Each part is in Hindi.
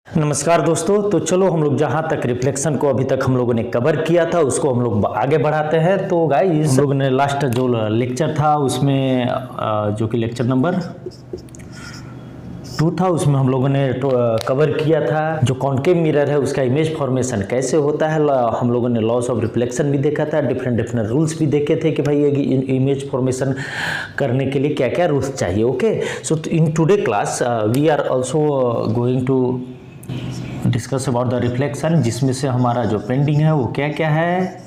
नमस्कार दोस्तों। तो चलो हम लोग जहाँ तक रिफ्लेक्शन को अभी तक हम लोगों ने कवर किया था उसको हम लोग आगे बढ़ाते हैं। तो गाइस हम लोगों ने लास्ट जो लेक्चर था उसमें जो कि लेक्चर नंबर 2 था उसमें हम लोगों ने कवर किया था जो कॉन्केव मिरर है उसका इमेज फॉर्मेशन कैसे होता है। हम लोगों ने लॉस ऑफ रिफ्लेक्शन भी देखा था, डिफरेंट रूल्स भी देखे थे कि भाई ये इमेज फॉर्मेशन करने के लिए क्या क्या रूल्स चाहिए। Okay, so in today class we are also going to discuss about the reflection, जिसमें से हमारा जो पेंडिंग है वो क्या क्या है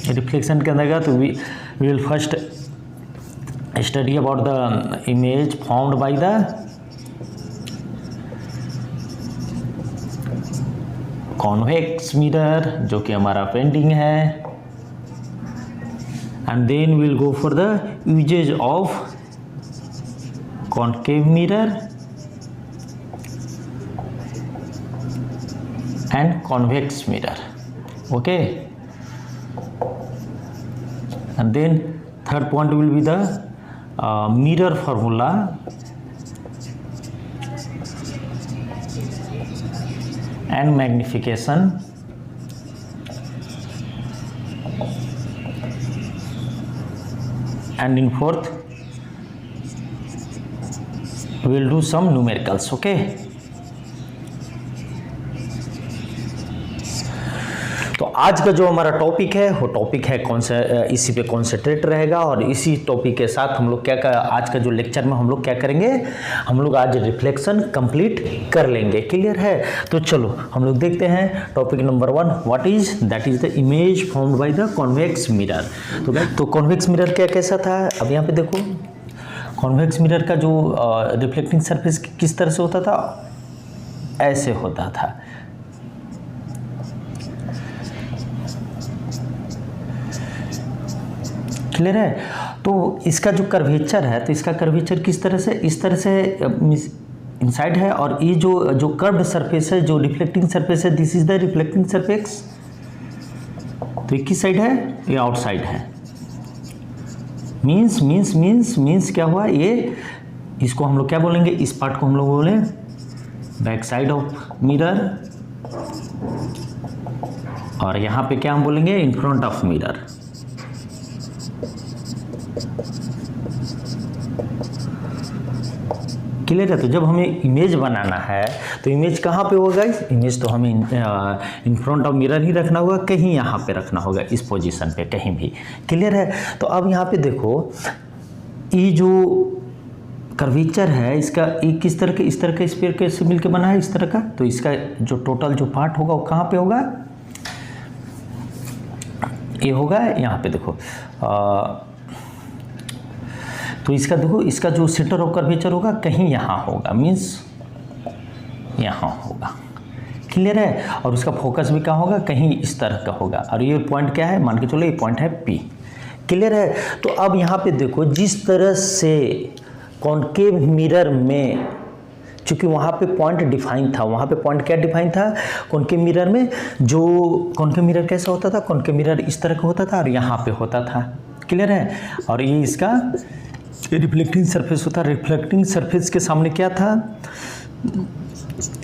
रिफ्लेक्शन के अंतर्गत। We will first study about the image formed by the convex mirror जो कि हमारा पेंडिंग है, and then will go for the usages of concave mirror and convex mirror. Okay, and then third point will be the mirror formula and magnification, and in fourth we will do some numericals. Okay, तो आज का जो हमारा टॉपिक है वो टॉपिक है कौन सा, इसी पे कॉन्सेंट्रेट रहेगा। और इसी टॉपिक के साथ हम लोग क्या आज का जो लेक्चर में हम लोग क्या करेंगे, हम लोग आज रिफ्लेक्शन कंप्लीट कर लेंगे। क्लियर है? तो चलो हम लोग देखते हैं topic number 1 what is that is the image formed by the convex mirror. तो कॉन्वेक्स मिरर क्या कैसा था, अब यहाँ पे देखो कॉन्वेक्स मिरर का जो रिफ्लेक्टिंग सरफेस किस तरह से होता था, ऐसे होता था। क्लियर है? तो इसका जो कर्वेचर है, तो इसका कर्वेचर किस तरह से, इस तरह से इनसाइड है, और ये जो कर्व्ड सरफेस है, जो रिफ्लेक्टिंग सरफेस है, this is the reflecting surface. तो ये किस साइड है, ये आउटसाइड है। मीन्स क्या हुआ, ये इसको हम लोग क्या बोलेंगे, इस पार्ट को हम लोग बोले बैक साइड ऑफ मिरर, और यहाँ पे क्या हम बोलेंगे, इन फ्रंट ऑफ मिरर। क्लियर है? तो जब हमें इमेज बनाना है तो इमेज कहाँ पे होगा, इमेज तो हमें इन फ्रंट ऑफ मिरर ही रखना होगा, कहीं यहाँ पे रखना होगा, इस पोजीशन पे कहीं भी। क्लियर है? तो अब यहाँ पे देखो ये जो कर्वेचर है इसका एक किस तरह के, इस तरह के स्फीयर के से मिलकर बना है, इस तरह का। तो इसका जो टोटल जो पार्ट होगा वो कहाँ पे होगा, ये होगा यहाँ पे देखो। तो इसका देखो, इसका जो सेंटर ऑफ कर्वेचर होगा कहीं यहाँ होगा, मीन्स यहाँ होगा। क्लियर है? और उसका फोकस भी कहाँ होगा, कहीं इस तरह का होगा। और ये पॉइंट क्या है, मान के चलो ये पॉइंट है P। क्लियर है? तो अब यहाँ पे देखो जिस तरह से कॉन्केव मिरर में, चूँकि वहाँ पे पॉइंट डिफाइन था, वहाँ पे पॉइंट क्या डिफाइन था कॉन्केव मिरर में, जो कॉन्केव मिरर कैसा होता था, कॉन्केव मिरर इस तरह का होता था और यहाँ पे होता था। क्लियर है? और ये इसका रिफ्लेक्टिंग सरफेस होता है। रिफ्लेक्टिंग सरफेस के सामने क्या था,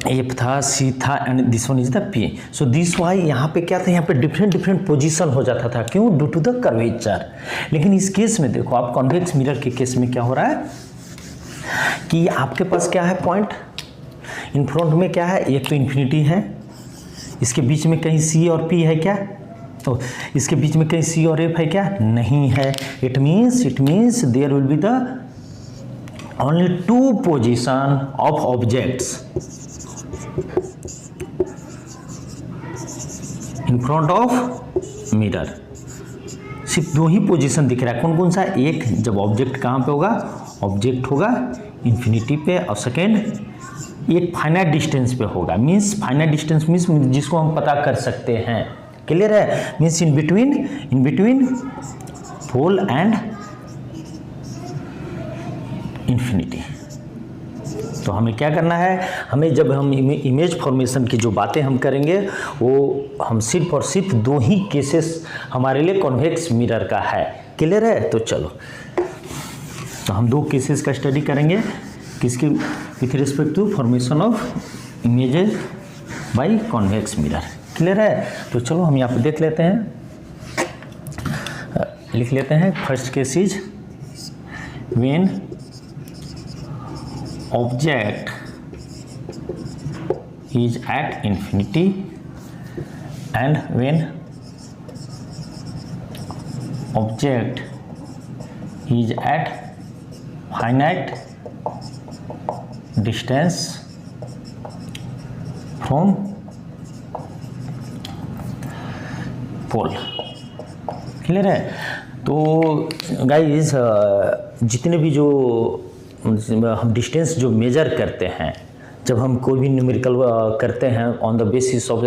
एफ था, सी था, and this one is the P. So this Y यहाँ पे क्या था, यहाँ पे डिफरेंट पोजीशन हो जाता था। क्यों? Due to the curvature. लेकिन इस केस में देखो, आप कॉन्वेक्स मिरर के केस में क्या हो रहा है कि आपके पास क्या है, पॉइंट इन फ्रंट में क्या है, एक तो इन्फिनिटी है, इसके बीच में कहीं सी और पी है क्या, तो इसके बीच में कहीं सी और एफ है क्या, नहीं है। It means there will be the only 2 position of objects in front of mirror. सिर्फ 2 ही पोजीशन दिख रहा है। कौन कौन सा, एक जब ऑब्जेक्ट कहाँ पे होगा, ऑब्जेक्ट होगा इन्फिनिटी पे, और सेकेंड एक फाइनाइट डिस्टेंस पे होगा। मीन्स फाइनाइट डिस्टेंस मीन्स जिसको हम पता कर सकते हैं। क्लियर है? Means in between pole and infinity. तो हमें क्या करना है, हमें जब हम इमेज फॉर्मेशन की जो बातें हम करेंगे वो हम सिर्फ और सिर्फ 2 ही केसेस हमारे लिए कॉन्वेक्स मिरर का है। क्लियर है? तो चलो, तो हम 2 केसेस का स्टडी करेंगे। किसके, with respect to formation of images by convex mirror. Clear है? तो चलो हम यहाँ पे देख लेते हैं, लिख लेते हैं। First case is when object is at infinity and when object is at finite distance from pole। Clear है? तो गाइस जितने भी जो हम डिस्टेंस जो मेजर करते हैं, जब हम कोई भी न्यूमेरिकल करते हैं on the basis of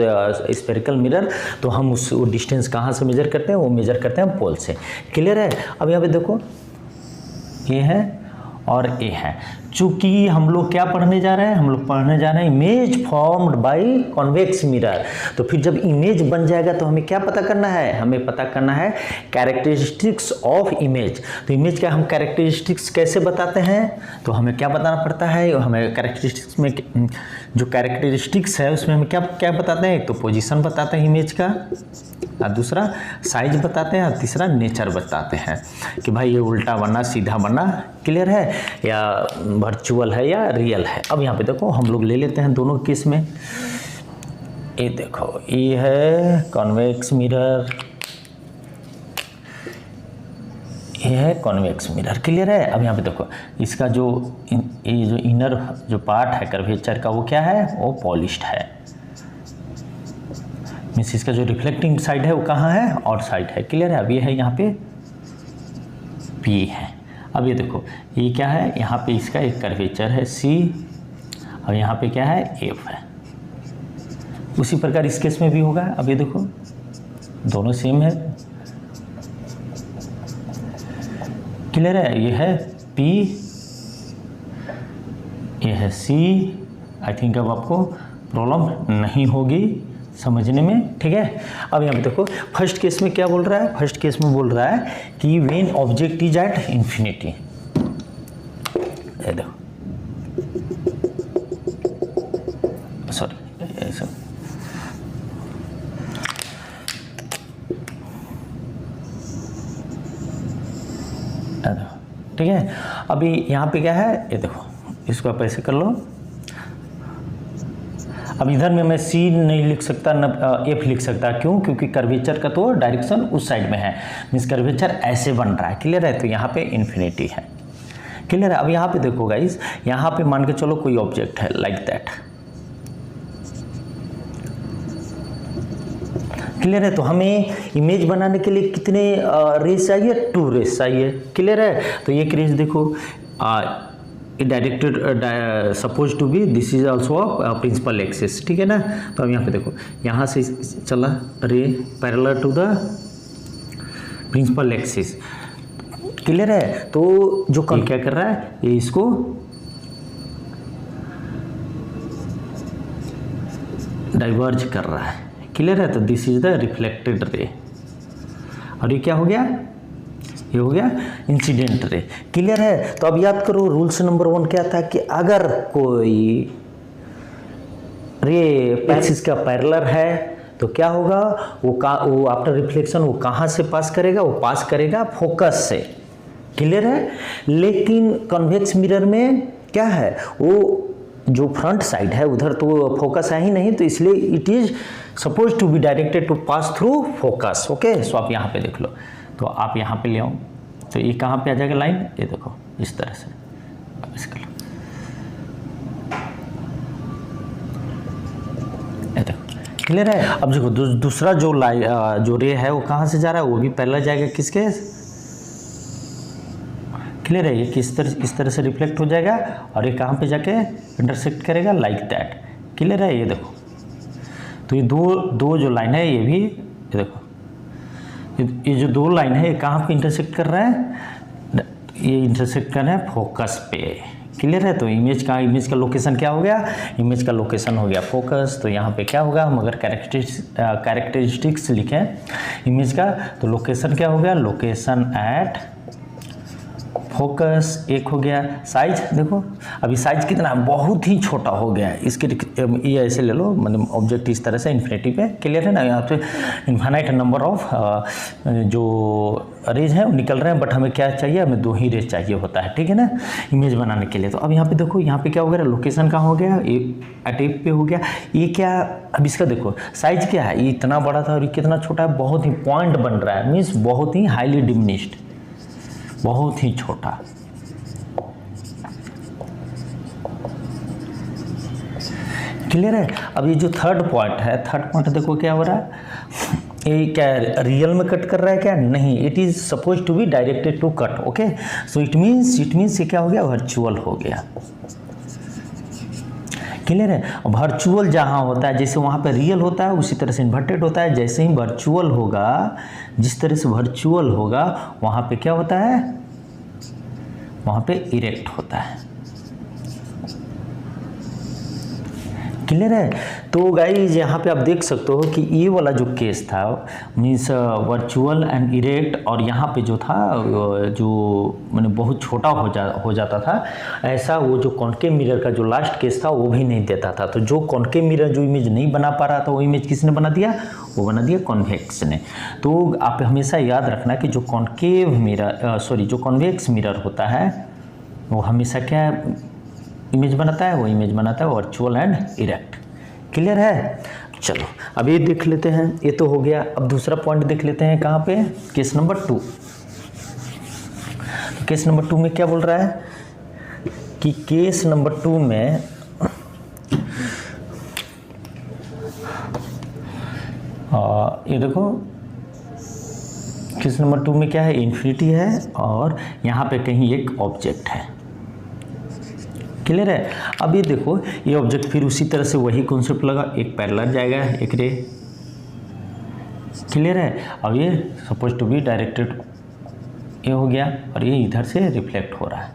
spherical mirror, तो हम उस डिस्टेंस कहाँ से मेजर करते हैं? वो मेजर करते हैं पोल से। क्लियर है? अब यहाँ पे देखो, ये है और ए है। चूंकि हम लोग क्या पढ़ने जा रहे हैं? हम लोग पढ़ने जा रहे हैं image formed bye convex mirror. तो फिर जब इमेज बन जाएगा तो हमें क्या पता करना है? हमें पता करना है कैरेक्टरिस्टिक्स ऑफ इमेज। तो इमेज का हम कैरेक्टरिस्टिक्स कैसे बताते हैं? तो हमें क्या बताना पड़ता है? हमें कैरेक्टरिस्टिक्स में जो कैरेक्टरिस्टिक्स है उसमें हम क्या क्या बताते हैं? एक तो पोजीशन बताते हैं इमेज का, और दूसरा साइज बताते हैं, और तीसरा नेचर बताते हैं कि भाई ये उल्टा बना, सीधा बना, क्लियर है, या वर्चुअल है या रियल है। अब यहाँ पे देखो हम लोग ले लेते हैं दोनों केस में। ये देखो, ये है कॉन्वेक्स मिरर, ये है कॉन्वेक्स मिरर। क्लियर है? अब यहाँ पे देखो, इसका जो ये जो इनर जो पार्ट है कर्वेचर का, वो क्या है? वो पॉलिश्ड है। मीन्स इसका जो रिफ्लेक्टिंग साइड है वो कहाँ है? आउट साइड है। क्लियर है? अब ये है यहाँ पे पी है। अब ये देखो, ये क्या है? यहाँ पे इसका एक कर्वेचर है सी, और यहाँ पे क्या है? एफ है। उसी प्रकार इस केस में भी होगा। अब ये देखो, दोनों सेम है। क्लियर है? ये है पी, ये है सी। आई थिंक अब आपको प्रॉब्लम नहीं होगी समझने में, ठीक है? अब यहाँ पे देखो, फर्स्ट केस में क्या बोल रहा है? फर्स्ट केस में बोल रहा है कि when object is at infinity. ये देखो, सॉरी, ऐसा ठीक है? अभी यहाँ पे क्या है? ये देखो, इसको आप ऐसे कर लो। अब इधर में मैं सी नहीं लिख सकता, न एफ लिख सकता। क्यों? क्योंकि कर्वेचर का तो डायरेक्शन उस साइड में है, मीन्स कर्वेचर ऐसे बन रहा है। क्लियर है? तो यहाँ पे इन्फिनिटी है। क्लियर है? अब यहाँ पे देखो गाइस, यहाँ पे मान के चलो कोई ऑब्जेक्ट है लाइक दैट। क्लियर है? तो हमें इमेज बनाने के लिए कितने रेस चाहिए? 2 रेस चाहिए। क्लियर है? तो एक रेस देखो, directed suppose to be, this is also principal axis, ठीक है ना? तो अब यहाँ पे देखो, यहाँ से चला ray parallel to the principal axis. Clear है? तो जो कौन क्या कर रहा है? ये इसको डाइवर्ज कर रहा है। क्लियर है? तो this is the reflected ray, और ये क्या हो गया? ये हो गया इंसिडेंट रे। क्लियर है? तो अब याद करो, रूल्स नंबर 1 क्या था कि अगर कोई रे एक्सिस का पैरेलल है तो क्या होगा? वो आफ्टर रिफ्लेक्शन वो कहाँ से पास करेगा? वो पास करेगा फोकस से। क्लियर है? लेकिन कॉन्वेक्स मिरर में क्या है? वो जो फ्रंट साइड है उधर तो फोकस है ही नहीं, तो इसलिए it is suppose to be directed to pass through focus. Okay, so आप यहाँ पे देख लो, तो आप यहाँ पे ले आओ, तो ये कहाँ पे आ जाएगा लाइन? ये देखो इस तरह से। अब इसका ये देखो, क्लियर है? अब देखो दूसरा जो लाइन जो रे है वो कहाँ से जा रहा है? वो भी पैरेलल जाएगा किसके? क्लियर है? ये इस तरह से रिफ्लेक्ट हो जाएगा, और ये कहाँ पे जाके इंटरसेक्ट करेगा? Like that. क्लियर है? ये देखो, तो ये दो जो लाइन है, ये भी ये देखो, ये जो 2 लाइन है ये कहाँ पे इंटरसेक्ट कर रहा है? ये इंटरसेक्ट कर रहा है फोकस पे। क्लियर है? तो इमेज का लोकेशन क्या हो गया? इमेज का लोकेशन हो गया फोकस। तो यहाँ पे क्या होगा? हम अगर कैरेक्टरिस्टिक्स लिखें इमेज का, तो लोकेशन क्या हो गया? लोकेशन एट फोकस एक हो गया, साइज देखो अभी साइज कितना है, बहुत ही छोटा हो गया है। इसके ये ऐसे ले लो, मतलब ऑब्जेक्ट इस तरह से इन्फिनिटी पे, क्लियर है ना। यहाँ पे इन्फाइनाइट नंबर ऑफ जो रेज है वो निकल रहे हैं, बट हमें क्या चाहिए, हमें 2 ही रेज चाहिए होता है, ठीक है ना, इमेज बनाने के लिए। तो अब यहाँ पे देखो, यहाँ पे क्या हो गया, लोकेशन कहाँ हो गया, एट ए पे हो गया। ये क्या, अब इसका देखो साइज क्या है, ये इतना बड़ा था और ये कितना छोटा है, बहुत ही पॉइंट बन रहा है, मीन्स बहुत ही हाईली डिमिनिश्ड, बहुत ही छोटा। क्लियर है। अब ये जो थर्ड पॉइंट है, थर्ड पॉइंट देखो क्या हो रहा है, ये क्या रियल में कट कर रहा है क्या, नहीं, it is suppose to be directed to cut, okay. So it means ये क्या हो गया, वर्चुअल हो गया। क्लियर है। वर्चुअल जहाँ होता है, जैसे वहाँ पे रियल होता है उसी तरह से इन्वर्टेड होता है। जैसे ही वर्चुअल होगा, जिस तरह से वर्चुअल होगा, वहाँ पे क्या होता है, वहाँ पे इरेक्ट होता है। क्लियर है। तो गाइज यहाँ पे आप देख सकते हो कि ये वाला जो केस था, मीन्स वर्चुअल एंड इरेक्ट, और यहाँ पे जो था जो मैंने बहुत छोटा हो जाता था, ऐसा वो जो कॉन्केव मिरर का जो लास्ट केस था वो भी नहीं देता था। तो जो कॉन्केव मिरर जो इमेज नहीं बना पा रहा था, वो इमेज किसने बना दिया, वो बना दिया कॉन्वेक्स ने। तो आप हमेशा याद रखना कि जो कॉन्केव मिरर जो कॉन्वेक्स मिरर होता है, वो हमेशा क्या इमेज बनाता है, वो इमेज बनाता है वर्चुअल एंड इरेक्ट। क्लियर है। चलो अब ये देख लेते हैं, ये तो हो गया। अब दूसरा पॉइंट देख लेते हैं, कहाँ पे, केस नंबर 2। केस नंबर 2 में क्या बोल रहा है कि केस नंबर 2 में ये देखो, केस नंबर 2 में क्या है, इन्फिनिटी है और यहाँ पे कहीं एक ऑब्जेक्ट है। क्लियर है। अब ये देखो, ये ऑब्जेक्ट फिर उसी तरह से वही कॉन्सेप्ट लगा, एक पैरेलल जाएगा, एक रे। क्लियर है। अब ये सपोज टू बी डायरेक्टेड, ये हो गया, और ये इधर से रिफ्लेक्ट हो रहा है।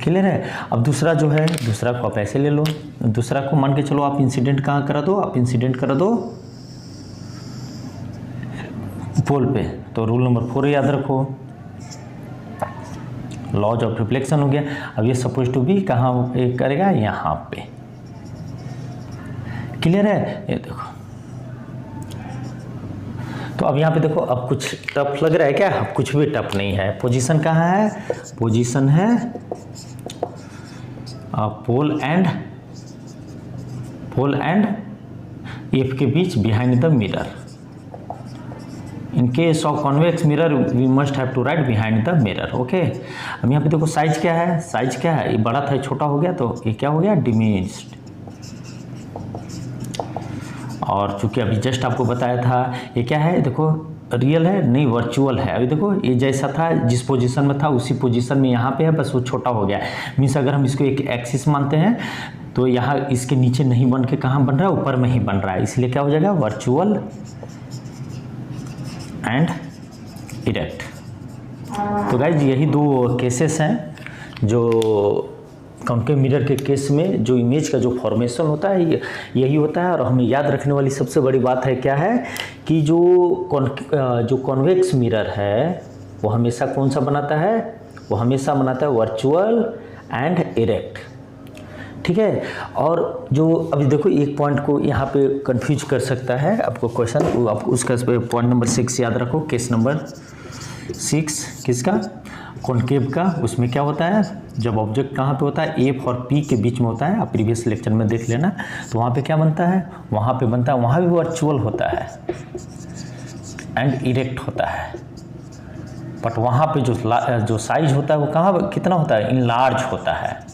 क्लियर है। अब दूसरा जो है, दूसरा को आप ऐसे ले लो, दूसरा को मान के चलो आप इंसिडेंट कहाँ करा दो, आप इंसिडेंट करा दो पोल पे। तो रूल नंबर 4 याद रखो, लॉज ऑफ रिफ्लेक्शन हो गया। अब ये सपोज टू बी कहाँ करेगा, यहाँ पे। क्लियर है। ये देखो, तो अब यहाँ पे देखो, अब कुछ टफ लग रहा है क्या, अब कुछ भी टफ नहीं है। पोजीशन कहाँ है, पोजीशन है पोल एंड एफ के बीच behind the mirror. In case of convex mirror we must have to write behind the mirror, okay. अब यहाँ पे देखो साइज क्या है, साइज क्या है, ये बड़ा था छोटा हो गया, तो ये क्या हो गया, डिमिनिश्ड। और चूंकि अभी जस्ट आपको बताया था, ये क्या है, देखो रियल है नहीं, वर्चुअल है। अभी देखो ये जैसा था, जिस पोजीशन में था उसी पोजीशन में यहाँ पे है, बस वो छोटा हो गया। मीन्स अगर हम इसको एक एक्सिस मानते हैं, तो यहाँ इसके नीचे नहीं बन के कहाँ बन रहा है, ऊपर में ही बन रहा है, इसलिए क्या हो जाएगा, वर्चुअल एंड इरेक्ट। तो गाइज यही 2 केसेस हैं जो कॉन्केव मिरर के केस में जो इमेज का जो फॉर्मेशन होता है यही होता है। और हमें याद रखने वाली सबसे बड़ी बात है क्या है कि जो कॉन्वेक्स मिरर है वो हमेशा कौन सा बनाता है, वो हमेशा बनाता है वर्चुअल एंड इरेक्ट। ठीक है। और जो अभी देखो एक पॉइंट को यहाँ पे कंफ्यूज कर सकता है आपको क्वेश्चन, वो आपको उसका पॉइंट नंबर 6 याद रखो। केस नंबर 6 किसका, कॉन्केव का। उसमें क्या होता है, जब ऑब्जेक्ट कहाँ पे होता है, एफ और पी के बीच में होता है, आप प्रीवियस लेक्चर में देख लेना। तो वहाँ पे क्या बनता है, वहाँ पे बनता है, वहाँ भी वर्चुअल होता है एंड इरेक्ट होता है, बट वहाँ पे जो साइज होता है वो कहाँ कितना होता है, इनलार्ज होता है।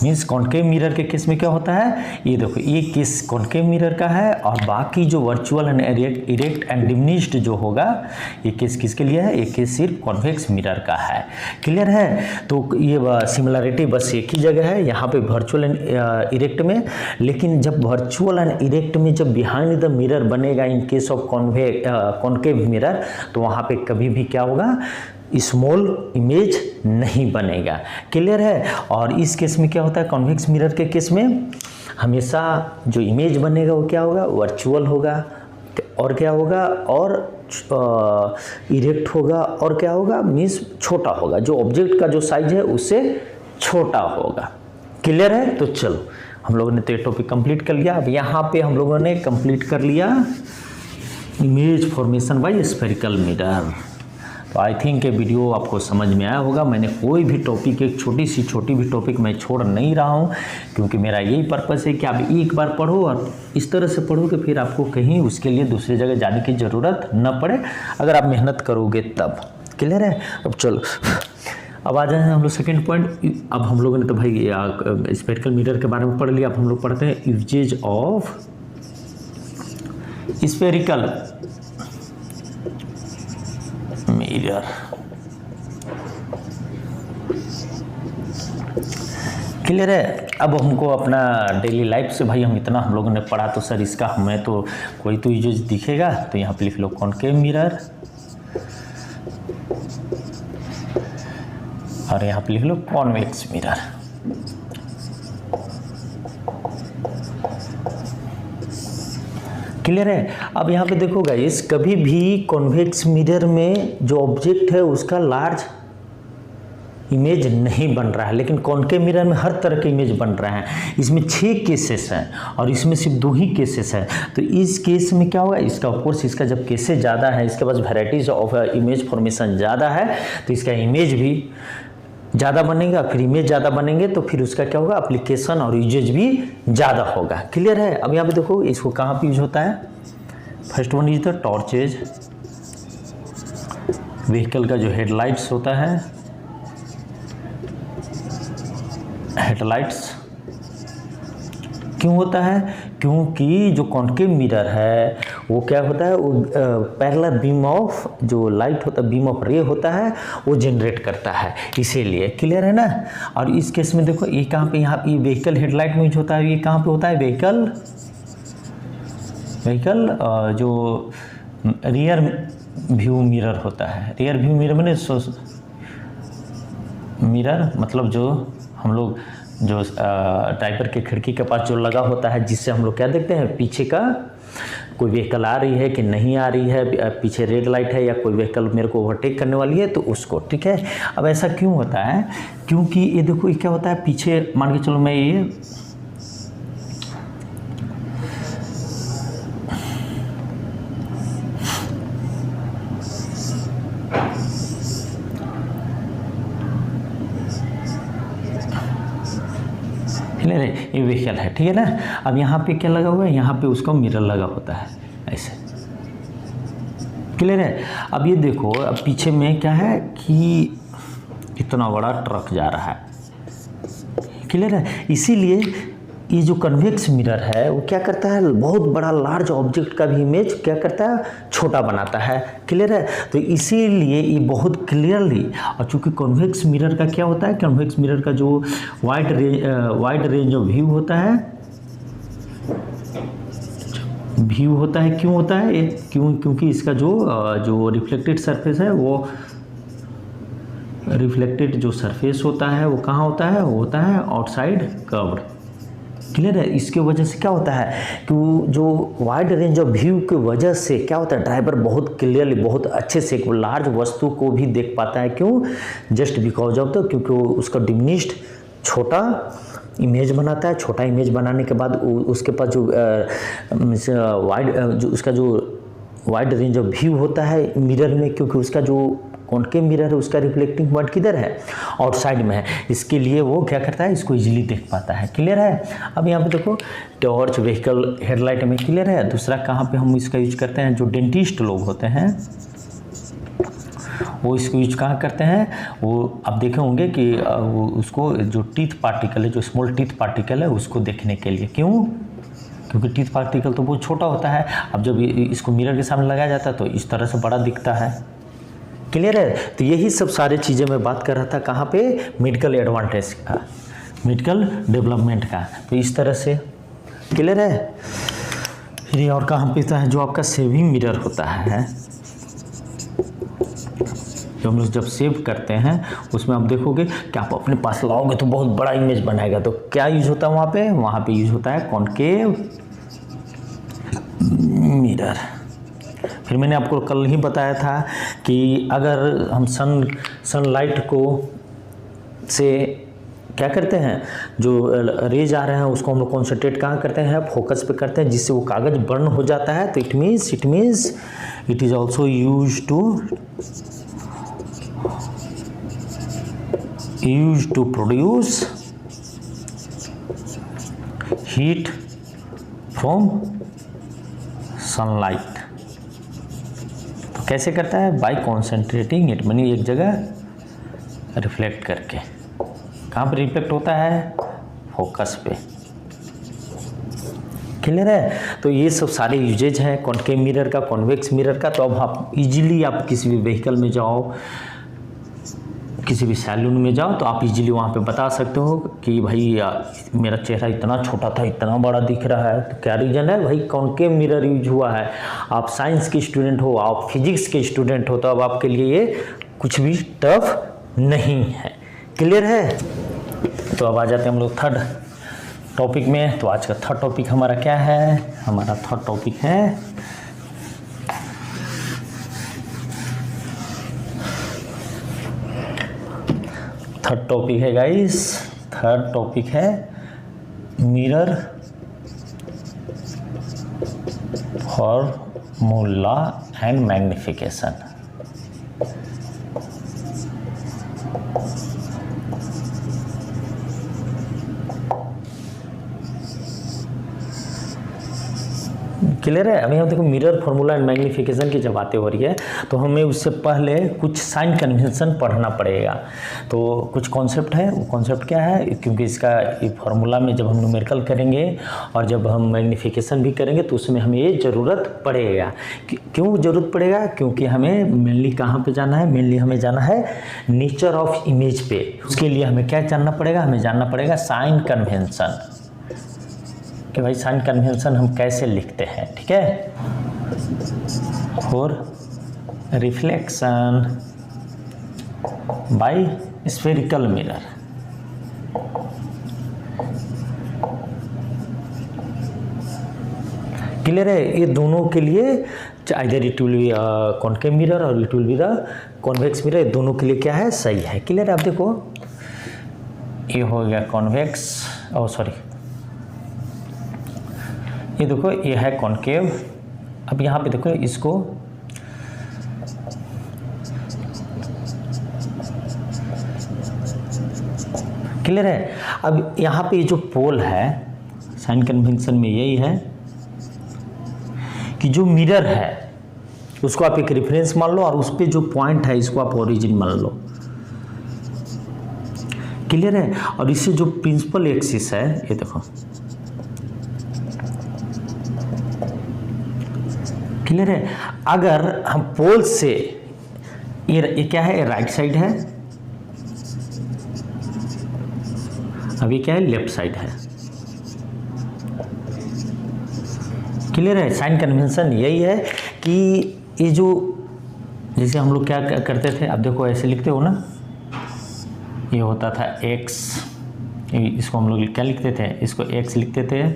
मीन्स कॉन्केव मिरर के केस में क्या होता है, ये देखो ये केस कॉन्केव मिरर का है, और बाकी जो virtual and erect and diminished जो होगा, ये केस किसके लिए है, ये केस सिर्फ कॉन्वेक्स मिरर का है। क्लियर है। तो ये सिमिलरिटी बस एक ही जगह है, यहाँ पे वर्चुअल एंड इरेक्ट में। लेकिन जब वर्चुअल एंड इरेक्ट में जब बिहाइंड द मिरर बनेगा इन केस ऑफ कॉन्केव मिरर, तो वहाँ पे कभी भी क्या होगा, स्मॉल इमेज नहीं बनेगा। क्लियर है। और इस केस में क्या होता है, कॉन्वेक्स मिरर के केस में हमेशा जो इमेज बनेगा वो क्या होगा, वर्चुअल होगा। और क्या होगा, और इरेक्ट होगा, और क्या होगा, मीन्स छोटा होगा, जो ऑब्जेक्ट का जो साइज है उससे छोटा होगा। क्लियर है? तो चलो हम लोगों ने तो टॉपिक कंप्लीट कर लिया। अब यहाँ पे हम लोगों ने कंप्लीट कर लिया image formation by spherical mirror. तो आई थिंक ये वीडियो आपको समझ में आया होगा। मैंने कोई भी टॉपिक, एक छोटी भी टॉपिक मैं छोड़ नहीं रहा हूँ, क्योंकि मेरा यही पर्पस है कि आप एक बार पढ़ो और इस तरह से पढ़ो कि फिर आपको कहीं उसके लिए दूसरी जगह जाने की ज़रूरत न पड़े, अगर आप मेहनत करोगे तब। क्लियर है? अब चलो अब आ जाए हम लोग सेकेंड पॉइंट। अब हम लोगों ने तो भाई स्फेरिकल मिरर के बारे में पढ़ लिया। अब हम लोग पढ़ते हैं usages of spherical mirror. Clear है? अब हमको अपना डेली लाइफ से भाई हम इतना हम लोगों ने पढ़ा, तो सर इसका हमें तो कोई तो यूजेज दिखेगा, तो यहाँ पे लिख लो कॉनकेव मिरर, और यहाँ पे लिख लो कॉन्वेक्स मिरर। क्लियर है? अब यहाँ पे देखो गाइस, कभी भी कॉन्वेक्स मिरर में जो ऑब्जेक्ट है उसका लार्ज इमेज नहीं बन रहा है, लेकिन कॉनकेव मिरर में हर तरह के इमेज बन रहा है। इसमें 6 केसेस हैं और इसमें सिर्फ 2 ही केसेस हैं। तो इस केस में क्या होगा, इसका ऑफकोर्स इसका जब केसेस ज़्यादा है, इसके पास वेराइटीज ऑफ इमेज फॉर्मेशन ज़्यादा है, तो इसका इमेज भी ज़्यादा बनेगा। फिर इमेज ज़्यादा बनेंगे तो फिर उसका क्या होगा, एप्लीकेशन और यूजेज भी ज़्यादा होगा। क्लियर है? अब यहाँ पे देखो इसको कहाँ पे यूज होता है। First one is the torches, vehicle का जो हेडलाइट्स होता है, हेडलाइट्स क्यों होता है, क्योंकि जो कॉनकेव मिरर है वो क्या होता है, वो पैरेलल बीम ऑफ जो लाइट होता है, बीम ऑफ रे होता है, वो जनरेट करता है, इसीलिए। क्लियर है ना? और इस केस में देखो ये कहाँ पे, यहाँ ये व्हीकल हेडलाइट में यूज होता है। ये कहाँ पे होता है, व्हीकल जो रियर व्यू मिरर होता है। रियर व्यू मिरर मैंने मिरर मतलब जो हम लोग जो ड्राइवर के खिड़की के पास जो लगा होता है, जिससे हम लोग क्या देखते हैं, पीछे का कोई व्हीकल आ रही है कि नहीं आ रही है, पीछे रेड लाइट है या कोई व्हीकल मेरे को ओवरटेक करने वाली है, तो उसको। ठीक है? अब ऐसा क्यों होता है, क्योंकि ये देखो ये क्या होता है, पीछे मान के चलो मैं ये ये व्हीकल है, ठीक है ना। अब यहाँ पे क्या लगा हुआ है, यहाँ पे उसका मिरर लगा होता है ऐसे। क्लियर है? अब ये देखो, अब पीछे में क्या है कि इतना बड़ा ट्रक जा रहा है। क्लियर है? इसीलिए ये जो कन्वेक्स मिरर है वो क्या करता है, बहुत बड़ा लार्ज ऑब्जेक्ट का भी इमेज क्या करता है, छोटा बनाता है। क्लियर है? तो इसीलिए ये बहुत क्लियरली, और चूंकि कन्वेक्स मिरर का क्या होता है, कन्वेक्स मिरर का जो वाइड रेंज ऑफ व्यू होता है, क्यों होता है ये, क्योंकि इसका जो रिफ्लेक्टेड सरफेस है, वो रिफ्लेक्टेड जो सरफेस होता है वो कहाँ होता है, वो होता है आउटसाइड कर्व्ड। क्लियर है? इसके वजह से क्या होता है कि जो वाइड रेंज ऑफ व्यू की वजह से क्या होता है, ड्राइवर बहुत क्लियरली, बहुत अच्छे से एक लार्ज वस्तु को भी देख पाता है। क्यों? जस्ट बिकॉज ऑफ द, क्योंकि उसका डिमिनिश्ड छोटा इमेज बनाता है। छोटा इमेज बनाने के बाद उसके पास जो उसका जो वाइड रेंज ऑफ व्यू होता है मिरर में, क्योंकि उसका जो कॉनकेव मिरर है उसका रिफ्लेक्टिंग पॉइंट किधर है, आउटसाइड में है, इसके लिए वो क्या करता है, इसको इजीली देख पाता है। क्लियर है? अब यहाँ पे देखो टॉर्च, व्हीकल हेडलाइट में। क्लियर है? दूसरा कहाँ पे हम इसका यूज करते हैं, जो डेंटिस्ट लोग होते हैं वो इसको यूज कहाँ करते हैं, वो आप देखे होंगे कि वो उसको जो टीथ पार्टिकल है, जो स्मॉल टीथ पार्टिकल है, उसको देखने के लिए। क्यों? क्योंकि टीथ पार्टिकल तो बहुत छोटा होता है। अब जब इसको मिरर के सामने लगाया जाता है तो इस तरह से बड़ा दिखता है। क्लियर है? तो यही सब सारे चीज़ें मैं बात कर रहा था कहाँ पे, मेडिकल एडवांटेज का, मेडिकल डेवलपमेंट का। तो इस तरह से क्लियर है। फिर ये और कहाँ पे है, जो आपका सेविंग मिरर होता है, जो हम लोग जब सेव करते हैं उसमें आप देखोगे कि आप अपने पास लाओगे तो बहुत बड़ा इमेज बनाएगा। तो क्या यूज होता है वहाँ पे यूज होता है कॉनकेव मिरर। फिर मैंने आपको कल ही बताया था कि अगर हम सनलाइट को से क्या करते हैं, जो रेज आ रहे हैं उसको हम लोग कॉन्सेंट्रेट कहाँ करते हैं, फोकस पे करते हैं, जिससे वो कागज़ बर्न हो जाता है। तो it means it is also use to produce heat from sunlight. तो कैसे करता है, बाय कॉन्सेंट्रेटिंग इट, मानी एक जगह रिफ्लेक्ट करके। कहाँ पर रिफ्लेक्ट होता है, फोकस पे। क्लियर है। तो ये सब सारे यूजेज हैं कॉन्केव मिरर का, कॉन्वेक्स मिरर का। तो अब आप इजीली आप किसी भी व्हीकल में जाओ, किसी भी सैलून में जाओ, तो आप इजीली वहाँ पे बता सकते हो कि भाई मेरा चेहरा इतना छोटा था, इतना बड़ा दिख रहा है। तो क्या रीज़न है भाई, कॉन्केव मिरर यूज हुआ है। आप साइंस के स्टूडेंट हो, आप फिजिक्स के स्टूडेंट हो, तो अब आपके लिए ये कुछ भी टफ नहीं है। क्लियर है। तो अब आ जाते हैं हम लोग थर्ड टॉपिक में। तो आज का थर्ड टॉपिक हमारा क्या है, हमारा थर्ड टॉपिक है गाइस, थर्ड टॉपिक है mirror formula and magnification. Clear है। अभी हम देखो मिरर फार्मूला एंड मैग्नीफिकेशन की जब बातें हो रही है तो हमें उससे पहले कुछ साइन कन्वेंशन पढ़ना पड़ेगा। तो कुछ कॉन्सेप्ट है, वो कॉन्सेप्ट क्या है, क्योंकि इसका फार्मूला में जब हम न्यूमेरिकल करेंगे और जब हम मैग्नीफिकेशन भी करेंगे तो उसमें हमें ये ज़रूरत पड़ेगा। क्यों ज़रूरत पड़ेगा, क्योंकि हमें मेनली कहाँ पे जाना है, मेनली हमें जाना है नेचर ऑफ इमेज पे। उसके लिए हमें क्या जानना पड़ेगा, हमें जानना पड़ेगा साइन कन्वेंशन, कि भाई साइन कन्वेंशन हम कैसे लिखते हैं। ठीक है। और reflection by spherical mirror. Clear है। ये दोनों के लिए इधर it will be concave mirror और it will be the convex mirror, दोनों के लिए क्या है, सही है। क्लियर है। आप देखो ये हो गया कॉन्वेक्स, ओ सॉरी, ये देखो ये है कॉन्केव। अब यहाँ पे देखो इसको क्लियर है। अब यहाँ पे जो पोल है साइन कन्वेंशन में यही है कि जो मिरर है उसको आप एक रेफरेंस मान लो और उस पे जो पॉइंट है इसको आप ओरिजिन मान लो। क्लियर है। और इससे जो प्रिंसिपल एक्सिस है ये देखो, क्लियर है। अगर हम पोल से ये क्या है, राइट साइड है, अब ये क्या है, लेफ्ट साइड है। क्लियर है। साइन कन्वेंशन यही है कि ये जो जैसे हम लोग क्या करते थे, अब देखो ऐसे लिखते हो ना, ये होता था x, इसको हम लोग क्या लिखते थे, इसको x लिखते थे,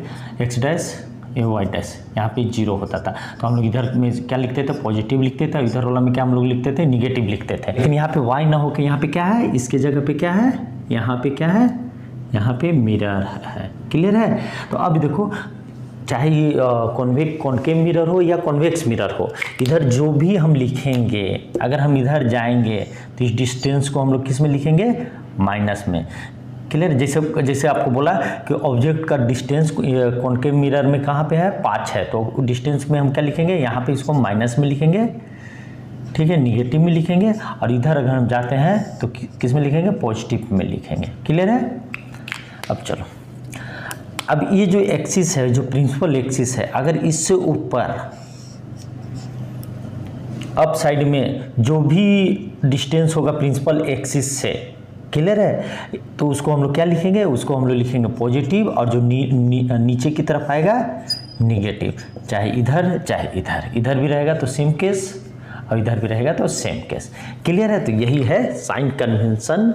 x डैश, ये वाई डैश, यहाँ पे 0 होता था। तो हम लोग इधर में क्या लिखते थे, पॉजिटिव लिखते थे, इधर वाला में क्या हम लोग लिखते थे, निगेटिव लिखते थे। लेकिन यहाँ पे y ना होकर यहाँ पे क्या है, इसके जगह पे क्या है, यहाँ पे क्या है, यहाँ पे मिरर है। क्लियर है। तो अब देखो चाहे ये कॉन्केव मिरर हो या कॉन्वेक्स मिरर हो, इधर जो भी हम लिखेंगे, अगर हम इधर जाएंगे तो इस डिस्टेंस को हम लोग किस में लिखेंगे, माइनस में। क्लियर। जैसे आपको बोला कि ऑब्जेक्ट का डिस्टेंस कॉन्केव मिरर में कहाँ पे है, 5 है, तो डिस्टेंस में हम क्या लिखेंगे, यहाँ पे इसको माइनस में लिखेंगे। ठीक है, निगेटिव में लिखेंगे। और इधर अगर हम जाते हैं तो किस में लिखेंगे, पॉजिटिव में लिखेंगे। क्लियर है। अब चलो, अब ये जो एक्सिस है, जो प्रिंसिपल एक्सिस है, अगर इससे ऊपर अप साइड में जो भी डिस्टेंस होगा प्रिंसिपल एक्सिस से, क्लियर है, तो उसको हम लोग क्या लिखेंगे, उसको हम लोग लिखेंगे पॉजिटिव। और जो नीचे की तरफ आएगा निगेटिव, चाहे इधर चाहे इधर, इधर भी रहेगा तो सेम केस और इधर भी रहेगा तो सेम केस। क्लियर है। तो यही है sign convention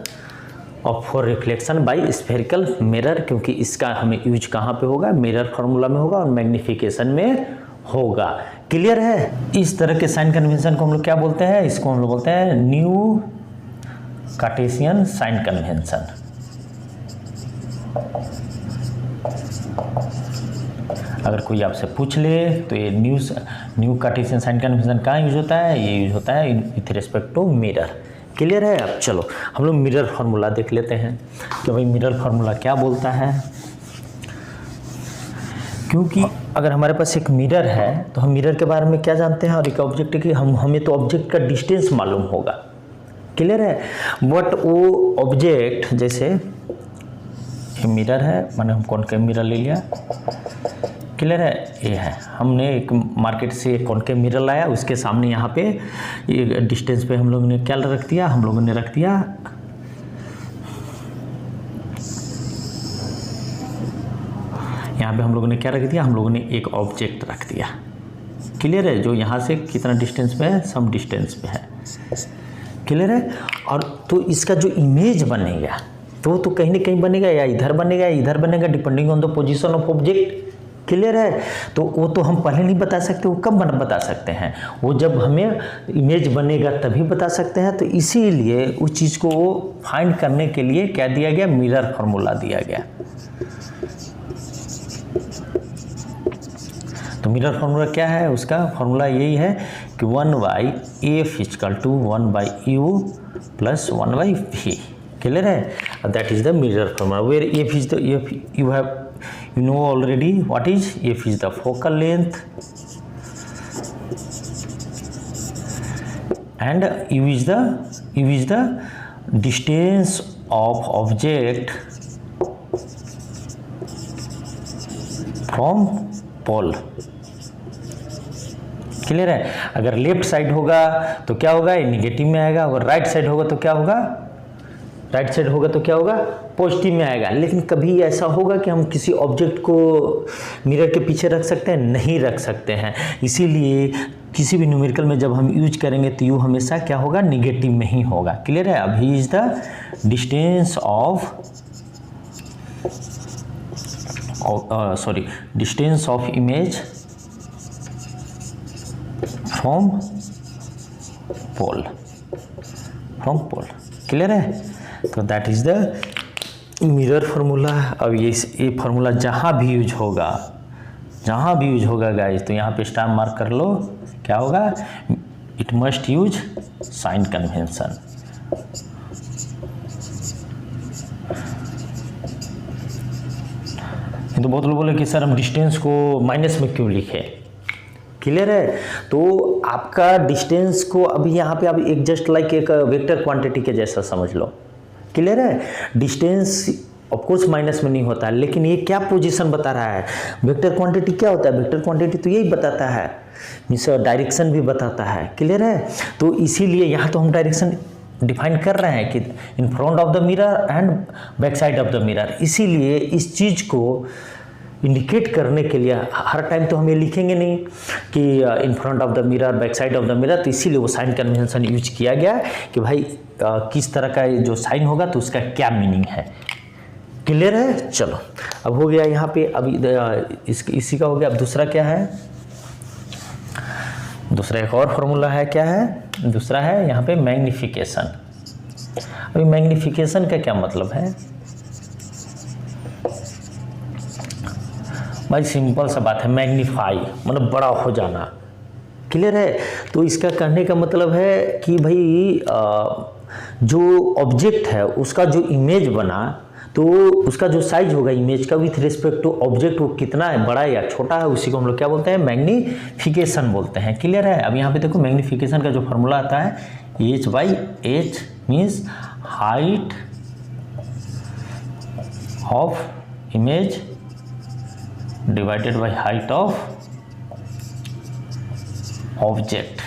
of for reflection by spherical mirror, क्योंकि इसका हमें यूज कहाँ पे होगा, मिरर फार्मूला में होगा और मैग्नीफिकेशन में होगा। क्लियर है। इस तरह के साइन कन्वेंशन को हम लोग क्या बोलते हैं, इसको हम लोग बोलते हैं न्यू कार्टेशियन साइन कन्वेंशन। अगर कोई आपसे पूछ ले तो ये न्यू कार्टेशियन साइन कन्वेंशन कहाँ यूज होता है, ये यूज होता है with respect to mirror. Clear है। अब चलो हम लोग मिरर फार्मूला देख लेते हैं कि भाई मिरर फार्मूला क्या बोलता है। क्योंकि अगर हमारे पास एक मिरर है तो हम मिरर के बारे में क्या जानते हैं और एक ऑब्जेक्ट की हमें तो ऑब्जेक्ट का डिस्टेंस मालूम होगा। क्लियर है। बट वो ऑब्जेक्ट जैसे ये मिरर है, माने हम कॉनकेव मिरर ले लिया। क्लियर है। ये है, हमने एक मार्केट से कॉनकेव मिरर लाया, उसके सामने यहाँ पे ये डिस्टेंस पे हम लोगों ने क्या रख दिया, हम लोगों ने रख दिया यहाँ पे हम लोगों ने क्या रख दिया, हम लोगों ने एक ऑब्जेक्ट रख दिया। क्लियर है। जो यहाँ से कितना डिस्टेंस पे है, सम डिस्टेंस पे है। क्लियर है। और तो इसका जो इमेज बनेगा तो कहीं ना कहीं बनेगा, या इधर बनेगा या इधर बनेगा, depending on the position of object. Clear है। तो वो तो हम पहले नहीं बता सकते, वो कब बता सकते हैं, वो जब हमें इमेज बनेगा तभी बता सकते हैं। तो इसीलिए उस चीज़ को फाइंड करने के लिए क्या दिया गया, मिरर फार्मूला दिया गया। तो मिरर फार्मूला क्या है, उसका फार्मूला यही है कि 1/f equal to 1/u plus 1/v। Clear है। That is the mirror formula where f is the you know already what is f is the focal length and u is the distance of object from pole। Clear है। अगर लेफ्ट साइड होगा तो क्या होगा, ये निगेटिव में आएगा। अगर राइट साइड होगा तो क्या होगा, राइट साइड होगा तो क्या होगा, पॉजिटिव में आएगा। लेकिन कभी ऐसा होगा कि हम किसी ऑब्जेक्ट को मिरर के पीछे रख सकते हैं, नहीं रख सकते हैं। इसीलिए किसी भी न्यूमेरिकल में जब हम यूज करेंगे तो यू हमेशा क्या होगा, निगेटिव में ही होगा। क्लियर है। अब he is the distance of image from pole. Clear है। तो that is the mirror formula. अब ये फार्मूला जहाँ भी यूज होगा गाइस, तो यहाँ पे स्टार मार्क कर लो, क्या होगा, it must use sign convention. तो बहुत लोग बोले कि सर हम डिस्टेंस को माइनस में क्यों लिखे। क्लियर है। तो आपका डिस्टेंस को अभी यहाँ पे आप एक जस्ट लाइक एक वेक्टर क्वांटिटी के जैसा समझ लो। क्लियर है। डिस्टेंस ऑफ कोर्स माइनस में नहीं होता है, लेकिन ये क्या पोजीशन बता रहा है। वेक्टर क्वांटिटी क्या होता है, वेक्टर क्वांटिटी तो यही बताता है, मीन्स डायरेक्शन भी बताता है। क्लियर है। तो इसीलिए यहाँ तो हम डायरेक्शन डिफाइन कर रहे हैं कि इन front of the mirror and back side of the mirror. इसीलिए इस चीज़ को इंडिकेट करने के लिए हर टाइम तो हम ये लिखेंगे नहीं कि इन front of the mirror, back side of the mirror. तो इसीलिए वो साइन कन्वेंशन यूज किया गया कि भाई किस तरह का जो साइन होगा तो उसका क्या मीनिंग है। क्लियर है। चलो अब हो गया यहाँ पे, अभी इसी का हो गया। अब दूसरा क्या है, दूसरा एक और फार्मूला है। क्या है दूसरा, है यहाँ पे मैग्निफिकेशन। अभी मैग्निफिकेशन का क्या मतलब है भाई, सिंपल सा बात है, मैग्नीफाई मतलब बड़ा हो जाना। क्लियर है। तो इसका कहने का मतलब है कि भाई जो ऑब्जेक्ट है उसका जो इमेज बना तो उसका जो साइज होगा इमेज का विथ रिस्पेक्ट टू ऑब्जेक्ट, वो कितना है, बड़ा या छोटा है, उसी को हम लोग क्या बोलते हैं, मैग्निफिकेशन बोलते हैं। क्लियर है। अब यहाँ पे देखो मैग्निफिकेशन का जो फॉर्मूला आता है h/h means height of image divided by height of object.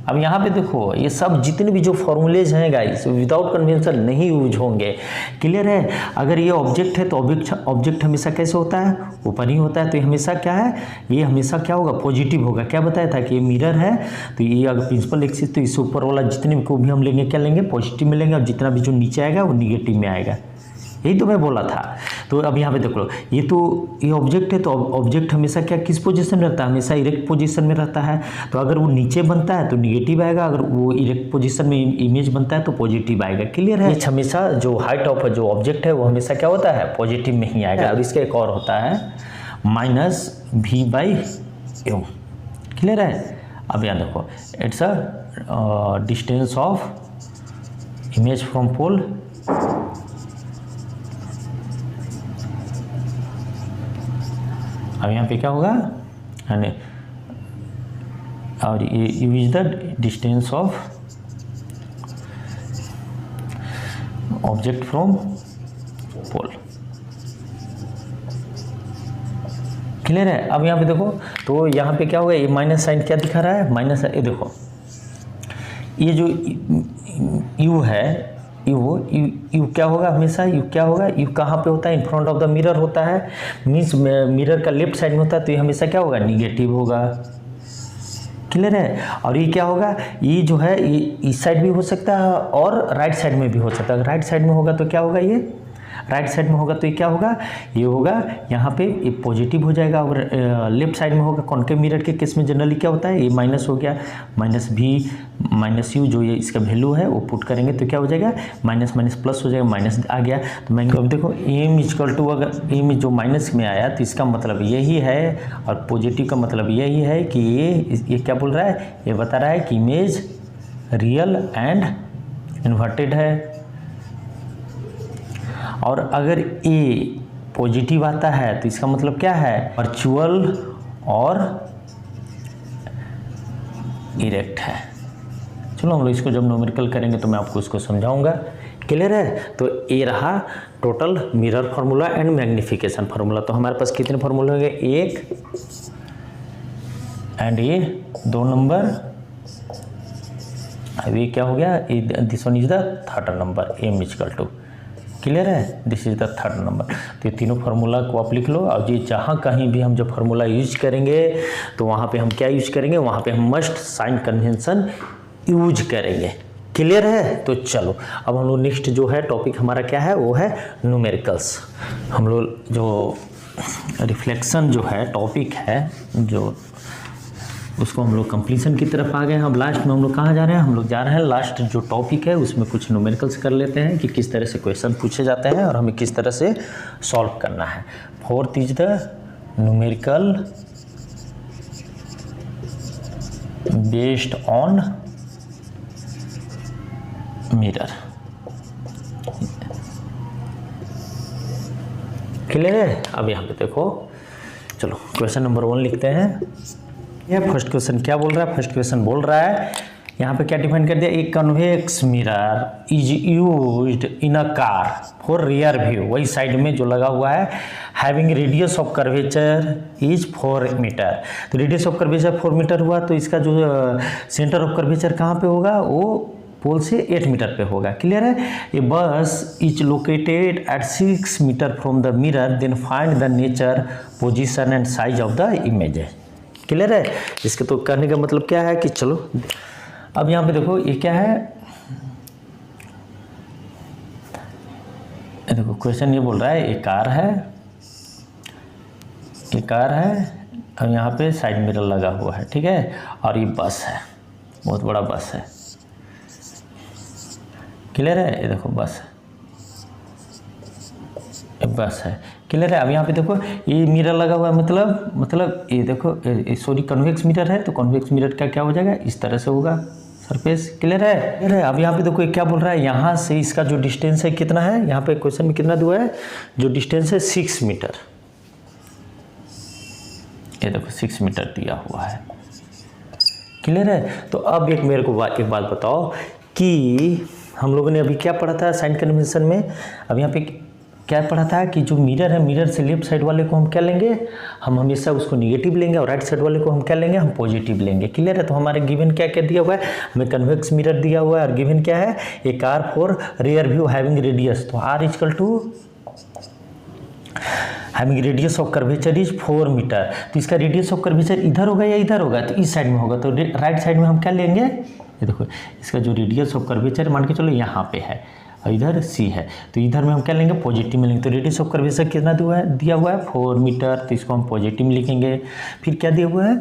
अब यहाँ पे देखो ये सब जितने भी जो फॉर्मूलेज हैं गाइस विदाउट कन्वेंशन नहीं यूज होंगे। क्लियर है। अगर ये ऑब्जेक्ट है तो ऑब्जेक्ट हमेशा कैसे होता है, ऊपर ही होता है। तो ये हमेशा क्या है, ये हमेशा क्या होगा, पॉजिटिव होगा। क्या बताया था कि ये मिरर है तो ये अगर प्रिंसिपल एक्सिस तो इससे ऊपर वाला जितने को भी हम लेंगे क्या लेंगे, पॉजिटिव में लेंगे। और जितना भी जो नीचे आएगा वो निगेटिव में आएगा। यही तो मैं बोला था। तो अब यहाँ पे देख लो, ये ऑब्जेक्ट है, तो ऑब्जेक्ट हमेशा क्या किस पोजीशन में रहता है, हमेशा इरेक्ट पोजीशन में रहता है। तो अगर वो नीचे बनता है तो निगेटिव आएगा, अगर वो इरेक्ट पोजीशन में इमेज बनता है तो पॉजिटिव आएगा। क्लियर है? हमेशा जो हाइट ऑफ जो ऑब्जेक्ट है वो हमेशा क्या होता है, पॉजिटिव में ही आएगा। और इसका एक और होता है -v/u। क्लियर है? अब यहाँ देखो, it's a distance of image from pole अब यहाँ पे क्या होगा, यानी और ये u is the distance of object from pole. Clear है? अब यहाँ पे देखो, तो यहाँ पे क्या होगा, ये माइनस साइन क्या दिखा रहा है, माइनस। ये देखो, ये जो u है, यू क्या होगा, हमेशा यू क्या होगा, यू कहाँ पे होता है, इन फ्रंट ऑफ द मिरर होता है, मीन्स मिरर का लेफ्ट साइड में होता है, तो ये हमेशा क्या होगा, निगेटिव होगा। क्लियर है? और ये क्या होगा, ये जो है ये इस साइड भी हो सकता है और राइट साइड में भी हो सकता है। राइट साइड में होगा तो क्या होगा, ये राइट साइड में होगा तो ये क्या होगा, ये होगा यहाँ पे ये पॉजिटिव हो जाएगा। और लेफ्ट साइड में होगा, कॉन्केव मिरर के केस में जनरली क्या होता है, ये माइनस हो गया, -v/u जो ये इसका वैल्यू है वो पुट करेंगे तो क्या हो जाएगा, माइनस माइनस प्लस हो जाएगा, माइनस आ गया। तो मैं अब देखो m इक्वल टू, अगर m जो माइनस में आया तो इसका मतलब यही है, और पॉजिटिव का मतलब यही है कि ये क्या बोल रहा है, ये बता रहा है कि इमेज रियल एंड इन्वर्टेड है। और अगर ए पॉजिटिव आता है तो इसका मतलब क्या है, वर्चुअल और इरेक्ट है। चलो हम लोग इसको जब न्यूमेरिकल करेंगे तो मैं आपको इसको समझाऊंगा। क्लियर है? तो ये रहा total mirror formula and magnification formula. तो हमारे पास कितने फार्मूले हो गए, एक एंड ये 2 नंबर। अब ये क्या हो गया, this one is the third number, m equal to. Clear है? This is the third number. तो ये तीनों फार्मूला को आप लिख लो। और ये जहाँ कहीं भी हम जब फार्मूला यूज करेंगे तो वहाँ पे हम क्या यूज करेंगे, वहाँ पे हम मस्ट साइन कन्वेंशन यूज करेंगे। क्लियर है? तो चलो अब हम लोग नेक्स्ट जो है टॉपिक हमारा क्या है, वो है न्यूमेरिकल्स। हम लोग जो रिफ्लेक्शन जो है टॉपिक है, जो उसको हम लोग कंप्लीशन की तरफ आ गए हैं। अब लास्ट में हम लोग कहाँ जा रहे हैं, हम लोग जा रहे हैं लास्ट जो टॉपिक है उसमें कुछ न्यूमेरिकल्स कर लेते हैं कि किस तरह से क्वेश्चन पूछे जाते हैं और हमें किस तरह से सॉल्व करना है। Fourth is the numerical based on mirror. Clear है? अब यहाँ पे देखो, चलो क्वेश्चन नंबर 1 लिखते हैं। ये फर्स्ट क्वेश्चन क्या बोल रहा है, फर्स्ट क्वेश्चन बोल रहा है यहाँ पे क्या डिफाइन कर दिया, एक convex mirror is used in a car for rear view. वही साइड में जो लगा हुआ है, having radius of curvature is 4 metre. तो रेडियस ऑफ कर्वेचर 4 मीटर हुआ तो इसका जो सेंटर ऑफ कर्वेचर कहाँ पे होगा, वो पोल से 8 मीटर पे होगा। क्लियर है? ये bus is located at 6 metre from the mirror, then find the nature, position and size of the image. Clear है? इसके तो कहने का मतलब क्या है कि चलो अब यहाँ पे देखो ये क्या है, देखो क्वेश्चन ये बोल रहा है एक कार है, ये कार है और यहाँ पे साइड मिरर लगा हुआ है, ठीक है, और ये बस है, बहुत बड़ा बस है। क्लियर है? ये देखो बस है, बस है। क्लियर है? अब यहाँ पे देखो ये मिरर लगा हुआ है, मतलब ये देखो सॉरी कन्वेक्स मिरर है, तो कन्वेक्स मिरर का क्या हो जाएगा, इस तरह से होगा सरफेस। क्लियर है? क्लियर है? अब यहाँ पे देखो क्या बोल रहा है, यहाँ से इसका जो डिस्टेंस है कितना है, यहाँ पे क्वेश्चन में कितना दिया है, जो डिस्टेंस है 6 मीटर। ये देखो 6 मीटर दिया हुआ है। क्लियर है? तो अब एक मेरे को एक बात बताओ कि हम लोगों ने अभी क्या पढ़ा था साइन कन्वेंशन में, अब यहाँ पे क्या पढ़ा था कि जो मिरर है, मिरर से लेफ्ट साइड वाले को हम क्या लेंगे, हम हमेशा उसको निगेटिव लेंगे, और राइट साइड वाले को हम क्या लेंगे, हम पॉजिटिव लेंगे। क्लियर है? तो हमारे गिवन क्या क्या दिया हुआ है, हमें कन्वेक्स मिरर दिया हुआ है, और गिवन क्या है, a car for rear view having radius, तो R equal to having radius of curvature is 4 metre. तो इसका रेडियस ऑफ कर्वेचर इधर होगा या इधर होगा, तो इस साइड में होगा, तो राइट साइड में हम क्या लेंगे, ये देखो इसका जो रेडियस ऑफ कर्वेचर मान के चलो यहाँ पे है, और इधर सी है, तो इधर में हम क्या लेंगे, पॉजिटिव में लेंगे। तो रेडियस ऑफ कर्वेचर कितना दिया हुआ है 4 मीटर, तो इसको हम पॉजिटिव में लिखेंगे। फिर क्या दिया हुआ है,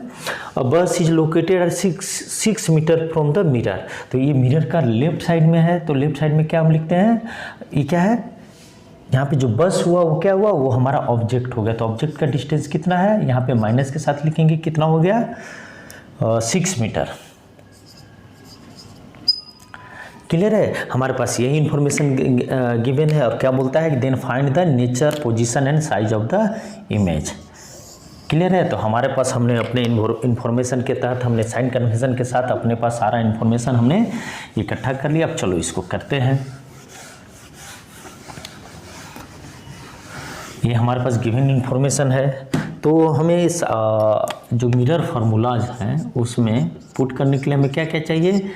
bus is located at 6 metre from the mirror, तो ये मिरर का लेफ्ट साइड में है, तो लेफ्ट साइड में क्या हम लिखते हैं, ये क्या है, यहाँ पे जो बस हुआ वो क्या हुआ, वो हमारा ऑब्जेक्ट हो गया। तो ऑब्जेक्ट का डिस्टेंस कितना है, यहाँ पे माइनस के साथ लिखेंगे, कितना हो गया 6 मीटर। क्लियर है, हमारे पास यही इंफॉर्मेशन गिवन है। और क्या बोलता है, then find the nature, position and size of the image. Clear है, तो हमारे पास हमने अपने इंफॉर्मेशन के तहत हमने साइन कन्वेंशन के साथ अपने पास सारा इंफॉर्मेशन हमने इकट्ठा कर लिया। अब चलो इसको करते हैं। ये हमारे पास गिवन इंफॉर्मेशन है, तो हमें इस जो मिरर फार्मूलाज हैं उसमें पुट करने के लिए हमें क्या क्या चाहिए।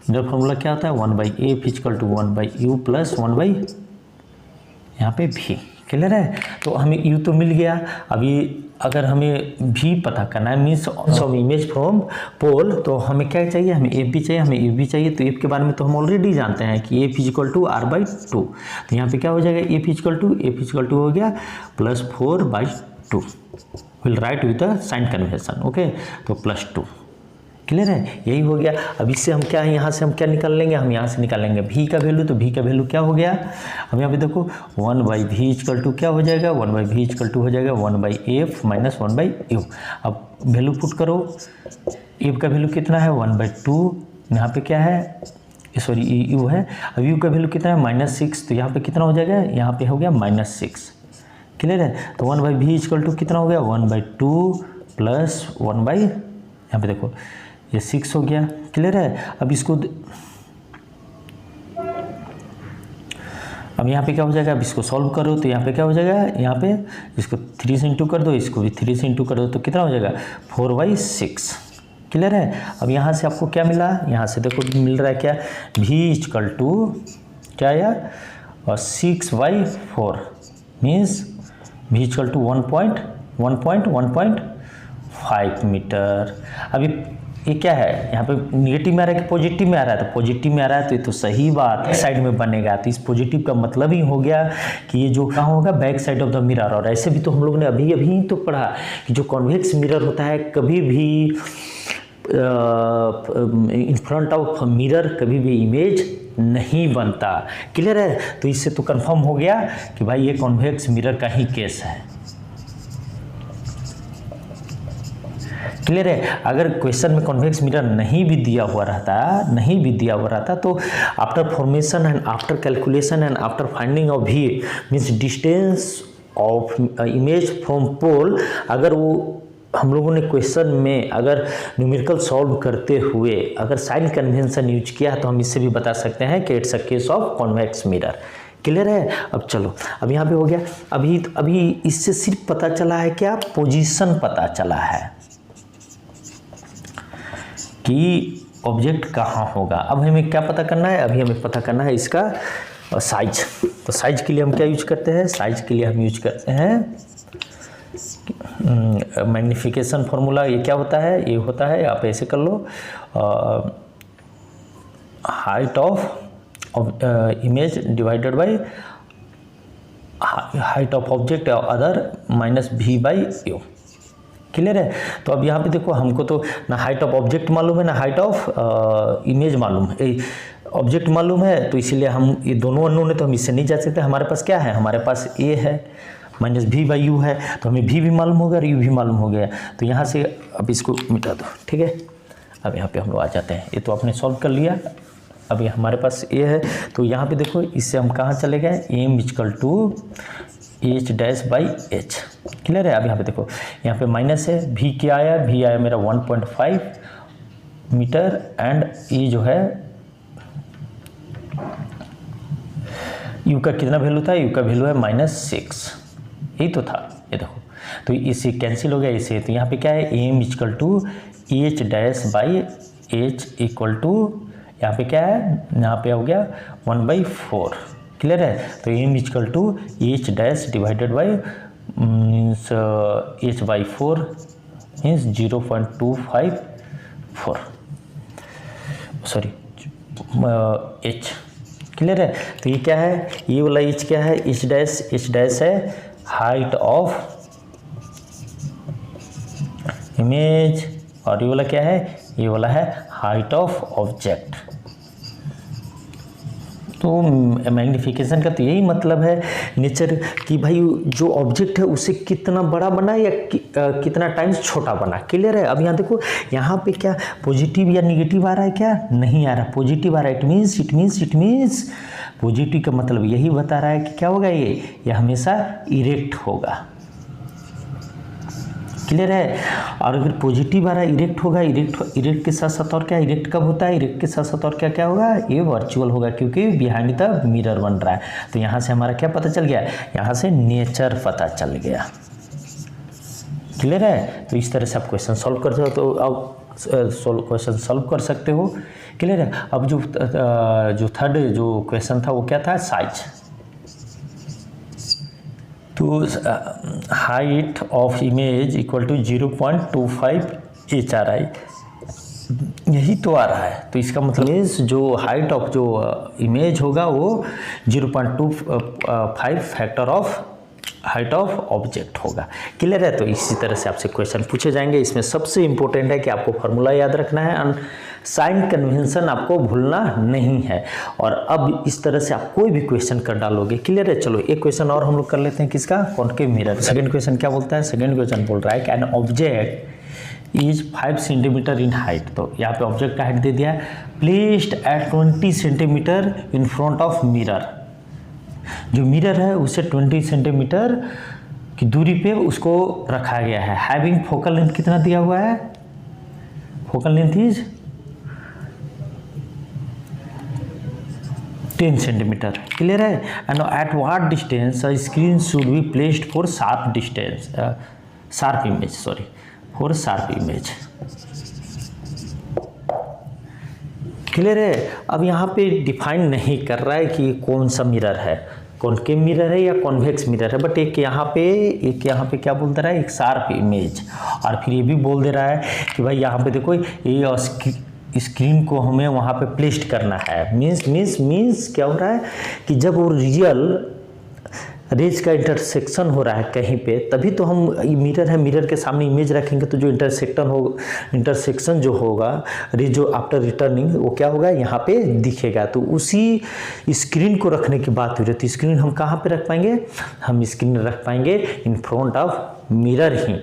मिरर फार्मूला क्या होता है, 1/a equal to 1/u plus 1/, यहाँ पे v। क्लियर है, तो हमें u तो मिल गया। अभी अगर हमें v पता करना है, means of image from pole, तो हमें क्या चाहिए, हमें f भी चाहिए, हमें u भी चाहिए। तो f के बारे में तो हम ऑलरेडी जानते हैं कि f इक्वल टू r/2, तो यहाँ पे क्या हो जाएगा, f इक्वल टू हो गया plus 4/2, will write with the sign convention. Okay, तो +2। क्लियर है, यही हो गया। अब इससे हम क्या है, यहाँ से हम क्या निकाल लेंगे, हम यहाँ से निकालेंगे v का वैल्यू। तो v का वैल्यू क्या हो गया, अब यहाँ पे देखो 1/v इक्वल टू क्या हो जाएगा, 1/v इक्वल टू हो जाएगा 1/f माइनस 1/u। अब वैल्यू पुट करो, f का वैल्यू कितना है 1/2, यहाँ पे क्या है, सॉरी u है। अब u का वैल्यू कितना है -6, तो यहाँ पे कितना हो जाएगा, यहाँ पे हो गया -6। क्लियर है, तो 1/v इक्वल टू कितना हो गया 1/2 प्लस 1/, यहाँ पे देखो ये 6 हो गया। क्लियर है, अब इसको अब यहाँ पे क्या हो जाएगा, अब इसको सॉल्व करो, तो यहाँ पे क्या हो जाएगा, यहाँ पे इसको 3 से इंटू कर दो, इसको भी 3 से इंटू कर दो, तो कितना हो जाएगा 4/6। क्लियर है, अब यहाँ से आपको क्या मिला, यहाँ से देखो मिल रहा है क्या, v इक्वल टू क्या आया, 6/4 means v equal to 1.5 metre. अभी ये क्या है, यहाँ पे निगेटिव में आ रहा है कि पॉजिटिव में आ रहा है, तो पॉजिटिव में आ रहा है, तो ये तो सही बात साइड में बनेगा। तो इस पॉजिटिव का मतलब ही हो गया कि ये जो कहाँ होगा, back side of the mirror. और ऐसे भी तो हम लोग ने अभी तो पढ़ा कि जो कॉन्वेक्स मिरर होता है कभी भी इन फ्रंट ऑफ मिरर कभी भी इमेज नहीं बनता। क्लियर है, तो इससे तो कंफर्म हो गया कि भाई ये कॉन्वेक्स मिरर का ही केस है। क्लियर है, अगर क्वेश्चन में कॉन्वेक्स मिरर नहीं भी दिया हुआ रहता तो after formation and after calculation and after finding of v means distance of image from pole, अगर वो हम लोगों ने क्वेश्चन में अगर न्यूमेरिकल सॉल्व करते हुए अगर साइन कन्वेंशन यूज किया तो हम इससे भी बता सकते हैं कि it's a case of convex mirror. Clear है, अब चलो, अब यहाँ पे हो गया। अभी इससे सिर्फ पता चला है क्या, पोजीशन पता चला है कि ऑब्जेक्ट कहाँ होगा। अब हमें क्या पता करना है, अभी हमें पता करना है इसका साइज। तो साइज के लिए हम क्या यूज करते हैं, साइज के लिए हम यूज करते हैं मैग्निफिकेशन फार्मूला। ये क्या होता है, ये होता है, आप ऐसे कर लो, height of image divided by height of object other minus v/u। Clear है, तो अब यहाँ पे देखो, हमको तो ना हाइट ऑफ ऑब्जेक्ट मालूम है ना हाइट ऑफ इमेज मालूम है। ऑब्जेक्ट मालूम है तो इसीलिए हम ये दोनों अननोन है, तो हम इससे नहीं जा सकते। हमारे पास क्या है, हमारे पास a है माइनस v/u है, तो हमें v भी मालूम होगा और u भी मालूम हो गया। तो यहाँ से अब इसको मिटा दो, ठीक है। अब यहाँ पे हम लोग आ जाते हैं, ये तो आपने सॉल्व कर लिया। अब ये हमारे पास a है, तो यहाँ पे देखो इससे हम कहाँ चले गए, m equal to h/h। Clear है, अब यहाँ पे देखो, यहाँ पे माइनस है, v क्या आया, v आया मेरा 1.5 मीटर एंड ये जो है u का कितना वैल्यू था, u का वैल्यू है -6, यही तो था। ये देखो, तो इससे कैंसिल हो गया इससे, तो यहाँ पे क्या है, m equal to h/h equal to यहाँ पे क्या है, यहाँ पे हो गया 1/4। क्लियर है, तो m equal to h divided by means h/4 means 0.254, sorry h। Clear है। तो ये क्या है, ये वाला एच क्या है, एच डैश है हाइट ऑफ इमेज, और ये वाला क्या है, ये वाला है हाइट ऑफ ऑब्जेक्ट। तो मैग्नीफिकेशन का तो यही मतलब है नेचर कि भाई जो ऑब्जेक्ट है उसे कितना बड़ा बना या कितना टाइम्स छोटा बना। क्लियर है। अब यहाँ देखो, यहाँ पे क्या पॉजिटिव या निगेटिव आ रहा है, क्या नहीं आ रहा, पॉजिटिव आ रहा है। इट मीन्स पॉजिटिव का मतलब यही बता रहा है कि क्या होगा, ये हमेशा इरेक्ट होगा। क्लियर है। और अगर पॉजिटिव आ रहा है, इरेक्ट होगा। इरेक्ट के साथ साथ और क्या, इरेक्ट कब होता है, इरेक्ट के साथ साथ और क्या क्या होगा, ये वर्चुअल होगा, क्योंकि बिहाइंड द मिरर बन रहा है। तो यहाँ से हमारा क्या पता चल गया, यहाँ से नेचर पता चल गया। क्लियर है। तो इस तरह से आप क्वेश्चन सॉल्व कर सकते हो, अब क्वेश्चन सॉल्व कर सकते हो। क्लियर है। अब जो थर्ड जो क्वेश्चन था वो क्या था, साइज। तो height of image equal to 0.25 H R I, यही तो आ रहा है। तो इसका मतलब इमेज जो हाइट ऑफ जो इमेज होगा वो 0.25 factor of height of object होगा। क्लियर है। तो इसी तरह से आपसे क्वेश्चन पूछे जाएंगे। इसमें सबसे इंपॉर्टेंट है कि आपको फार्मूला याद रखना है और साइन कन्वेंशन आपको भूलना नहीं है। और अब इस तरह से आप कोई भी क्वेश्चन कर डालोगे। क्लियर है। चलो एक क्वेश्चन और हम लोग कर लेते हैं, किसका, कॉनकेव मिरर। सेकंड क्वेश्चन क्या बोलता है, सेकंड क्वेश्चन बोल रहा है कि an object is 5 centimetre in height. तो यहाँ पे ऑब्जेक्ट का हाइट दे दिया है, placed at 20 centimetre in front of mirror. जो मिरर है उसे 20 सेंटीमीटर की दूरी पे उसको रखा गया है। हैविंग फोकल लेंथ कितना दिया हुआ है, focal length is 10 centimetre. Clear है। And at what distance a screen should be placed for sharp image. Clear है। अब यहाँ पे डिफाइन नहीं कर रहा है कि कौन सा मिरर है, कॉनकेव मिरर है या कॉन्वेक्स मिरर है, बट एक यहाँ पे क्या बोल दे रहा है, एक शार्प इमेज। और फिर ये भी बोल दे रहा है कि भाई यहाँ पे देखो, ये स्क्रीन को हमें वहाँ पे प्लेस्ड करना है। मीन्स क्या हो रहा है कि जब वो रियल रेज का इंटरसेक्शन हो रहा है कहीं पे, तभी तो हम मिरर है, मिरर के सामने इमेज रखेंगे तो जो इंटरसेक्शन जो होगा रेज जो आफ्टर रिटर्निंग वो क्या होगा, यहाँ पे दिखेगा। तो उसी स्क्रीन को रखने की बात हो रही है। तो स्क्रीन हम कहाँ पे रख पाएंगे, हम स्क्रीन रख पाएंगे इन front of mirror he.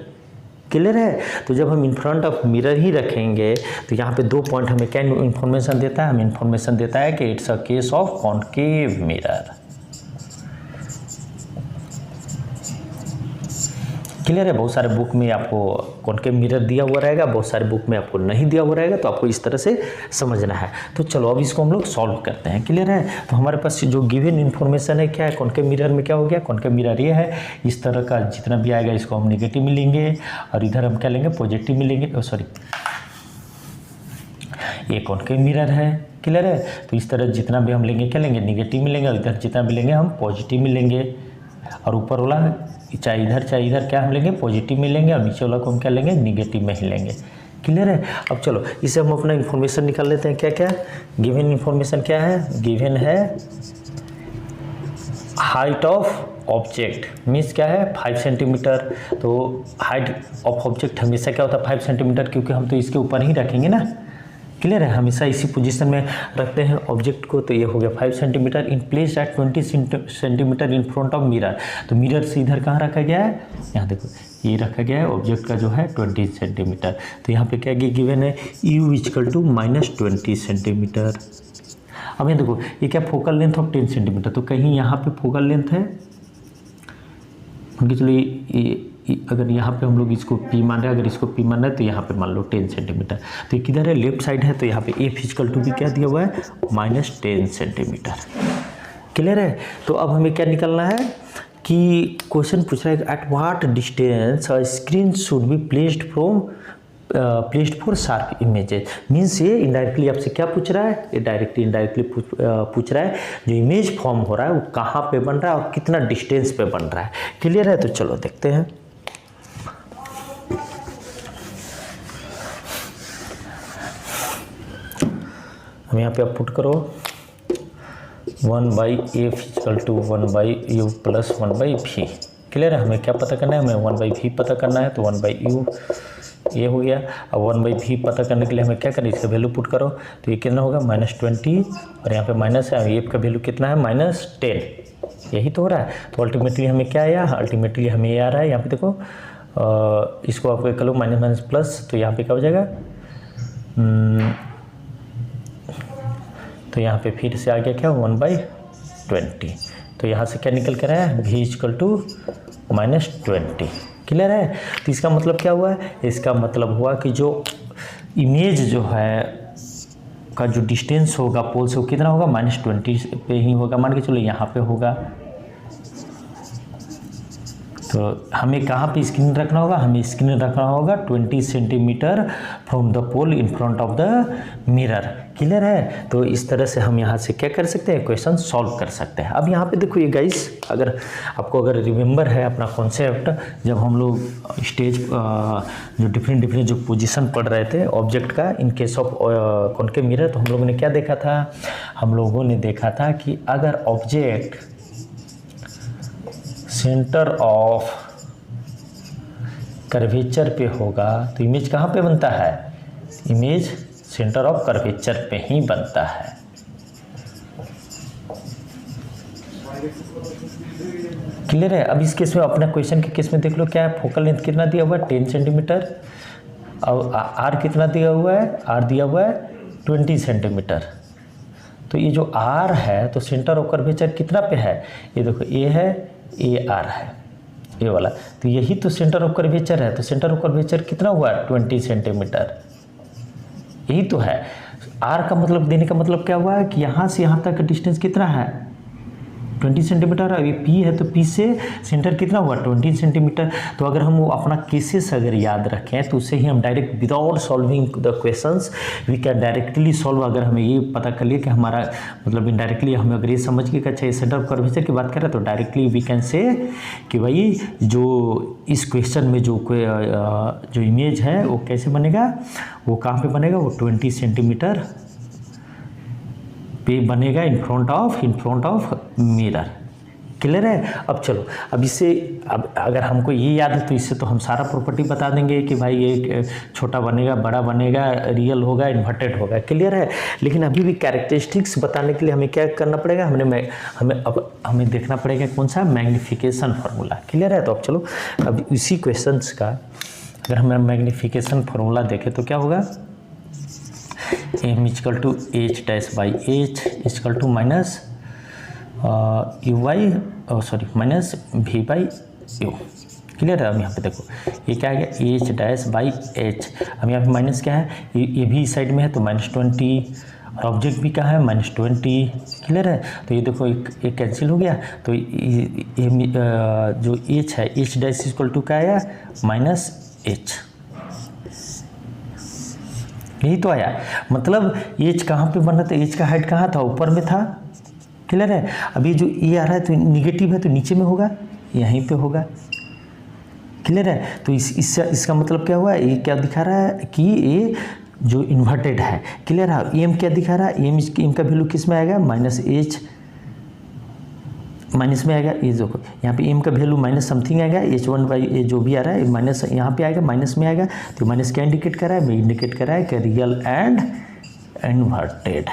Clear है। तो जब हम इन फ्रंट ऑफ मिरर ही रखेंगे तो यहाँ पे 2 पॉइंट हमें क्या इन्फॉर्मेशन देता है, हमें इन्फॉर्मेशन देता है कि it's a case of concave mirror. Clear है। बहुत सारे बुक में आपको कॉनकेव मिरर दिया हुआ रहेगा, बहुत सारे बुक में आपको नहीं दिया हुआ रहेगा, तो आपको इस तरह से समझना है। तो चलो अब इसको हम लोग सॉल्व करते हैं। क्लियर है। तो हमारे पास जो गिवन इन्फॉर्मेशन है क्या है, कॉनकेव मिरर में क्या हो गया, कॉनकेव मिरर ये है, इस तरह का जितना भी आएगा इसको हम नेगेटिव में लेंगे और इधर हम क्या लेंगे, पॉजिटिव में लेंगे। सॉरी, ये कॉनकेव मिरर है। क्लियर है। तो इस तरह जितना भी हम लेंगे क्या लेंगे, नेगेटिव में लेंगे, और इधर जितना भी लेंगे हम पॉजिटिव में लेंगे। और ऊपर वाला चाहे इधर क्या हम लेंगे, पॉजिटिव में लेंगे, और नीचे वाला को हम क्या लेंगे, निगेटिव में ही लेंगे। क्लियर है। अब चलो इसे हम अपना इन्फॉर्मेशन निकाल लेते हैं। क्या क्या गिवन इन्फॉर्मेशन क्या है, गिवन है हाइट ऑफ ऑब्जेक्ट, मीन्स क्या है 5 सेंटीमीटर। तो हाइट ऑफ ऑब्जेक्ट हमेशा क्या होता है 5 सेंटीमीटर, क्योंकि हम तो इसके ऊपर ही रखेंगे ना। क्लियर है। हमेशा इसी पोजीशन में रखते हैं ऑब्जेक्ट को। तो ये हो गया 5 centimetre in place at 20 centimetre in front of mirror. तो मिरर से इधर कहाँ रखा गया है, यहाँ देखो ये रखा गया है ऑब्जेक्ट का जो है 20 सेंटीमीटर। तो यहाँ पे क्या गिवन है, u इक्वल टू -20 सेंटीमीटर। अब ये देखो ये क्या फोकल लेंथ ऑफ 10 सेंटीमीटर। तो कहीं यहाँ पे फोकल लेंथ है, चलो ये अगर यहाँ पे हम लोग इसको P मान रहे हैं, अगर इसको P मान रहे हैं तो यहाँ पे मान लो 10 सेंटीमीटर। तो ये किधर है, लेफ्ट साइड है। तो यहाँ पे F इक्वल टू भी क्या दिया हुआ है, -10 सेंटीमीटर। क्लियर है। तो अब हमें क्या निकलना है कि क्वेश्चन पूछ रहा है eight what distance a screen should be placed for sharp images. Means ये इनडायरेक्टली आपसे क्या पूछ रहा है, ये इनडायरेक्टली पूछ रहा है जो इमेज फॉर्म हो रहा है वो कहाँ पे बन रहा है और कितना डिस्टेंस पे बन रहा है। क्लियर है। तो चलो देखते हैं। हम यहाँ पे आप पुट करो 1/f equal to 1/u plus 1/v। Clear है, हमें क्या पता करना है, हमें 1/v पता करना है, तो 1/u ये हो गया। अब 1/v पता करने के लिए हमें क्या करना है, इसका वैल्यू पुट करो, तो ये कितना होगा -20, और यहाँ पे माइनस है, एफ का वैल्यू कितना है -10, यही तो हो रहा है। तो अल्टीमेटली हमें क्या आया, अल्टीमेटली हमें ये आ रहा है, यहाँ पे देखो इसको आप कर लो माइनस माइनस प्लस, तो यहाँ पे क्या हो जाएगा, तो यहाँ पे फिर से आ गया क्या 1/20, तो यहाँ से क्या निकल कर आया v इक्वल टू -20। क्लियर है, तो इसका मतलब क्या हुआ है, इसका मतलब हुआ कि जो इमेज जो है का जो डिस्टेंस होगा पोल से वो कितना होगा -20 पे ही होगा। मान के चलो यहाँ पे होगा, तो हमें कहाँ पे स्क्रीन रखना होगा, हमें स्क्रीन रखना होगा 20 centimetre from the pole in front of the mirror. Clear है, तो इस तरह से हम यहाँ से क्या कर सकते हैं, क्वेश्चन सॉल्व कर सकते हैं। अब यहाँ पे देखो ये गाइस, अगर आपको अगर रिमेंबर है अपना कॉन्सेप्ट, जब हम लोग स्टेज जो डिफरेंट जो पोजीशन पढ़ रहे थे ऑब्जेक्ट का इन केस ऑफ कॉनकेव मिरर, तो हम लोगों ने क्या देखा था, हम लोगों ने देखा था कि अगर ऑब्जेक्ट सेंटर ऑफ कर्वेचर पे होगा तो इमेज कहाँ पे बनता है, इमेज सेंटर ऑफ कर्वेचर पे ही बनता है। क्लियर है, अब इस केस में अपना क्वेश्चन के केस में देख लो क्या है, फोकल लेंथ कितना दिया हुआ है 10 सेंटीमीटर, और आर कितना दिया हुआ है, आर दिया हुआ है 20 सेंटीमीटर। तो ये जो आर है तो सेंटर ऑफ कर्वेचर कितना पे है, ये देखो ए है, ए आर है, ये वाला, तो यही तो सेंटर ऑफ कर्वेचर है। तो सेंटर ऑफ कर्वेचर कितना हुआ 20 सेंटीमीटर, यही तो है। आर का मतलब देने का मतलब क्या हुआ है कि यहाँ से यहाँ तक का डिस्टेंस कितना है 20 सेंटीमीटर, अभी पी है तो पी से सेंटर कितना हुआ 20 सेंटीमीटर। तो अगर हम वो अपना केसेस अगर याद रखें तो उससे ही हम direct without solving the questions we can directly solve. अगर हमें ये पता कर लिया कि हमारा मतलब इनडायरेक्टली हमें अगर ये समझ के अच्छा सेंटर ऑफ कर्वेचर की बात करें तो डायरेक्टली वी कैन से कि भाई जो इस क्वेश्चन में जो इमेज है वो कैसे बनेगा, वो कहाँ पे बनेगा, वो 20 सेंटीमीटर पे बनेगा इन फ्रंट ऑफ मिरर। क्लियर है, अब चलो अब इससे अब अगर हमको ये याद है तो इससे तो हम सारा प्रॉपर्टी बता देंगे कि भाई ये छोटा बनेगा, बड़ा बनेगा, रियल होगा, इन्वर्टेड होगा। क्लियर है, लेकिन अभी भी कैरेक्टरिस्टिक्स बताने के लिए हमें क्या करना पड़ेगा, हमें देखना पड़ेगा कौन सा मैग्नीफिकेशन फार्मूला। क्लियर है, तो अब चलो अब इसी क्वेश्चंस का अगर हम मैग्नीफिकेशन फार्मूला देखें तो क्या होगा, m equal to h dash by h equal to minus u by minus v by u। Clear है, अब यहाँ पे देखो ये क्या आ गया h डैश बाई h, अब यहाँ पे माइनस क्या है, ये भी साइड में है तो -20, और ऑब्जेक्ट भी क्या है -20। क्लियर है, तो ये देखो एक कैंसिल हो गया, तो ये जो h है h डैश इक्वल टू क्या आया -h, यही तो आया। मतलब एज कहाँ पे बन रहा था, एज का हाइट कहाँ था, ऊपर में था। क्लियर है, अभी जो ये आ रहा है तो निगेटिव है तो नीचे में होगा, यहीं पे होगा। क्लियर है, तो इसका मतलब क्या हुआ, ये क्या दिखा रहा है कि ये जो इन्वर्टेड है। क्लियर है, एम क्या दिखा रहा है, एम का वैल्यू किस में आएगा -h माइनस में आएगा, ये देखो यहाँ पे एम का वैल्यू माइनस समथिंग आएगा, h1 बाई ए जो भी आ रहा है माइनस यहाँ पे आएगा, माइनस में आएगा। तो माइनस क्या इंडिकेट कर रहा है, इंडिकेट कर रहा है कि रियल एंड इन्वर्टेड।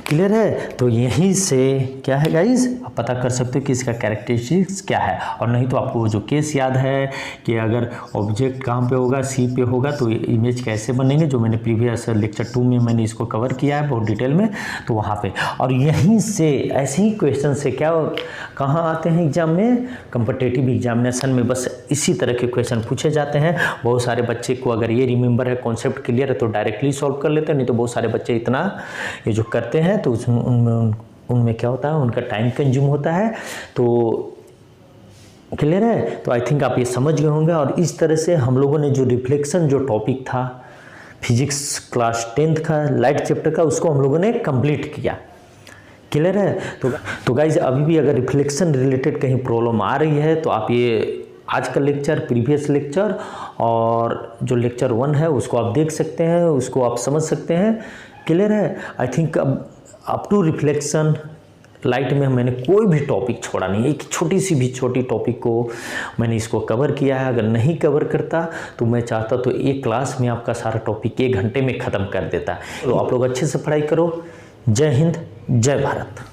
क्लियर है, तो यहीं से क्या है गाइज, आप पता कर सकते हो कि इसका कैरेक्टरिस्टिक्स क्या है। और नहीं तो आपको जो केस याद है कि अगर ऑब्जेक्ट कहाँ पे होगा, सी पे होगा, तो इमेज कैसे बनेंगे, जो मैंने प्रीवियस लेक्चर 2 में मैंने इसको कवर किया है बहुत डिटेल में, तो वहाँ पे। और यहीं से ऐसे ही क्वेश्चन से क्या कहाँ आते हैं एग्जाम में, कॉम्पिटिटिव एग्जामिनेशन में बस इसी तरह के क्वेश्चन पूछे जाते हैं। बहुत सारे बच्चे को अगर ये रिमेंबर है, कॉन्सेप्ट क्लियर है, तो डायरेक्टली सॉल्व कर लेते हैं, नहीं तो बहुत सारे बच्चे इतना ये जो करते हैं तो उनमें क्या होता है, उनका टाइम कंज्यूम होता है। तो क्लियर है, तो आई थिंक आप ये समझ गए होंगे। और इस तरह से हम लोगों ने जो रिफ्लेक्शन जो टॉपिक था फिजिक्स क्लास 10th का लाइट चैप्टर का, उसको हम लोगों ने कंप्लीट किया। क्लियर है, तो गाइज अभी भी अगर रिफ्लेक्शन रिलेटेड कहीं प्रॉब्लम आ रही है तो आप ये आज का लेक्चर, प्रीवियस लेक्चर और जो लेक्चर 1 है उसको आप देख सकते हैं, उसको आप समझ सकते हैं। क्लियर है। आई थिंक अब अप टू रिफ्लेक्शन लाइट में मैंने कोई भी टॉपिक छोड़ा नहीं, एक छोटी टॉपिक को मैंने इसको कवर किया है। अगर नहीं कवर करता तो मैं चाहता तो एक क्लास में आपका सारा टॉपिक 1 घंटे में ख़त्म कर देता। तो आप लोग अच्छे से पढ़ाई करो। जय हिंद, जय भारत।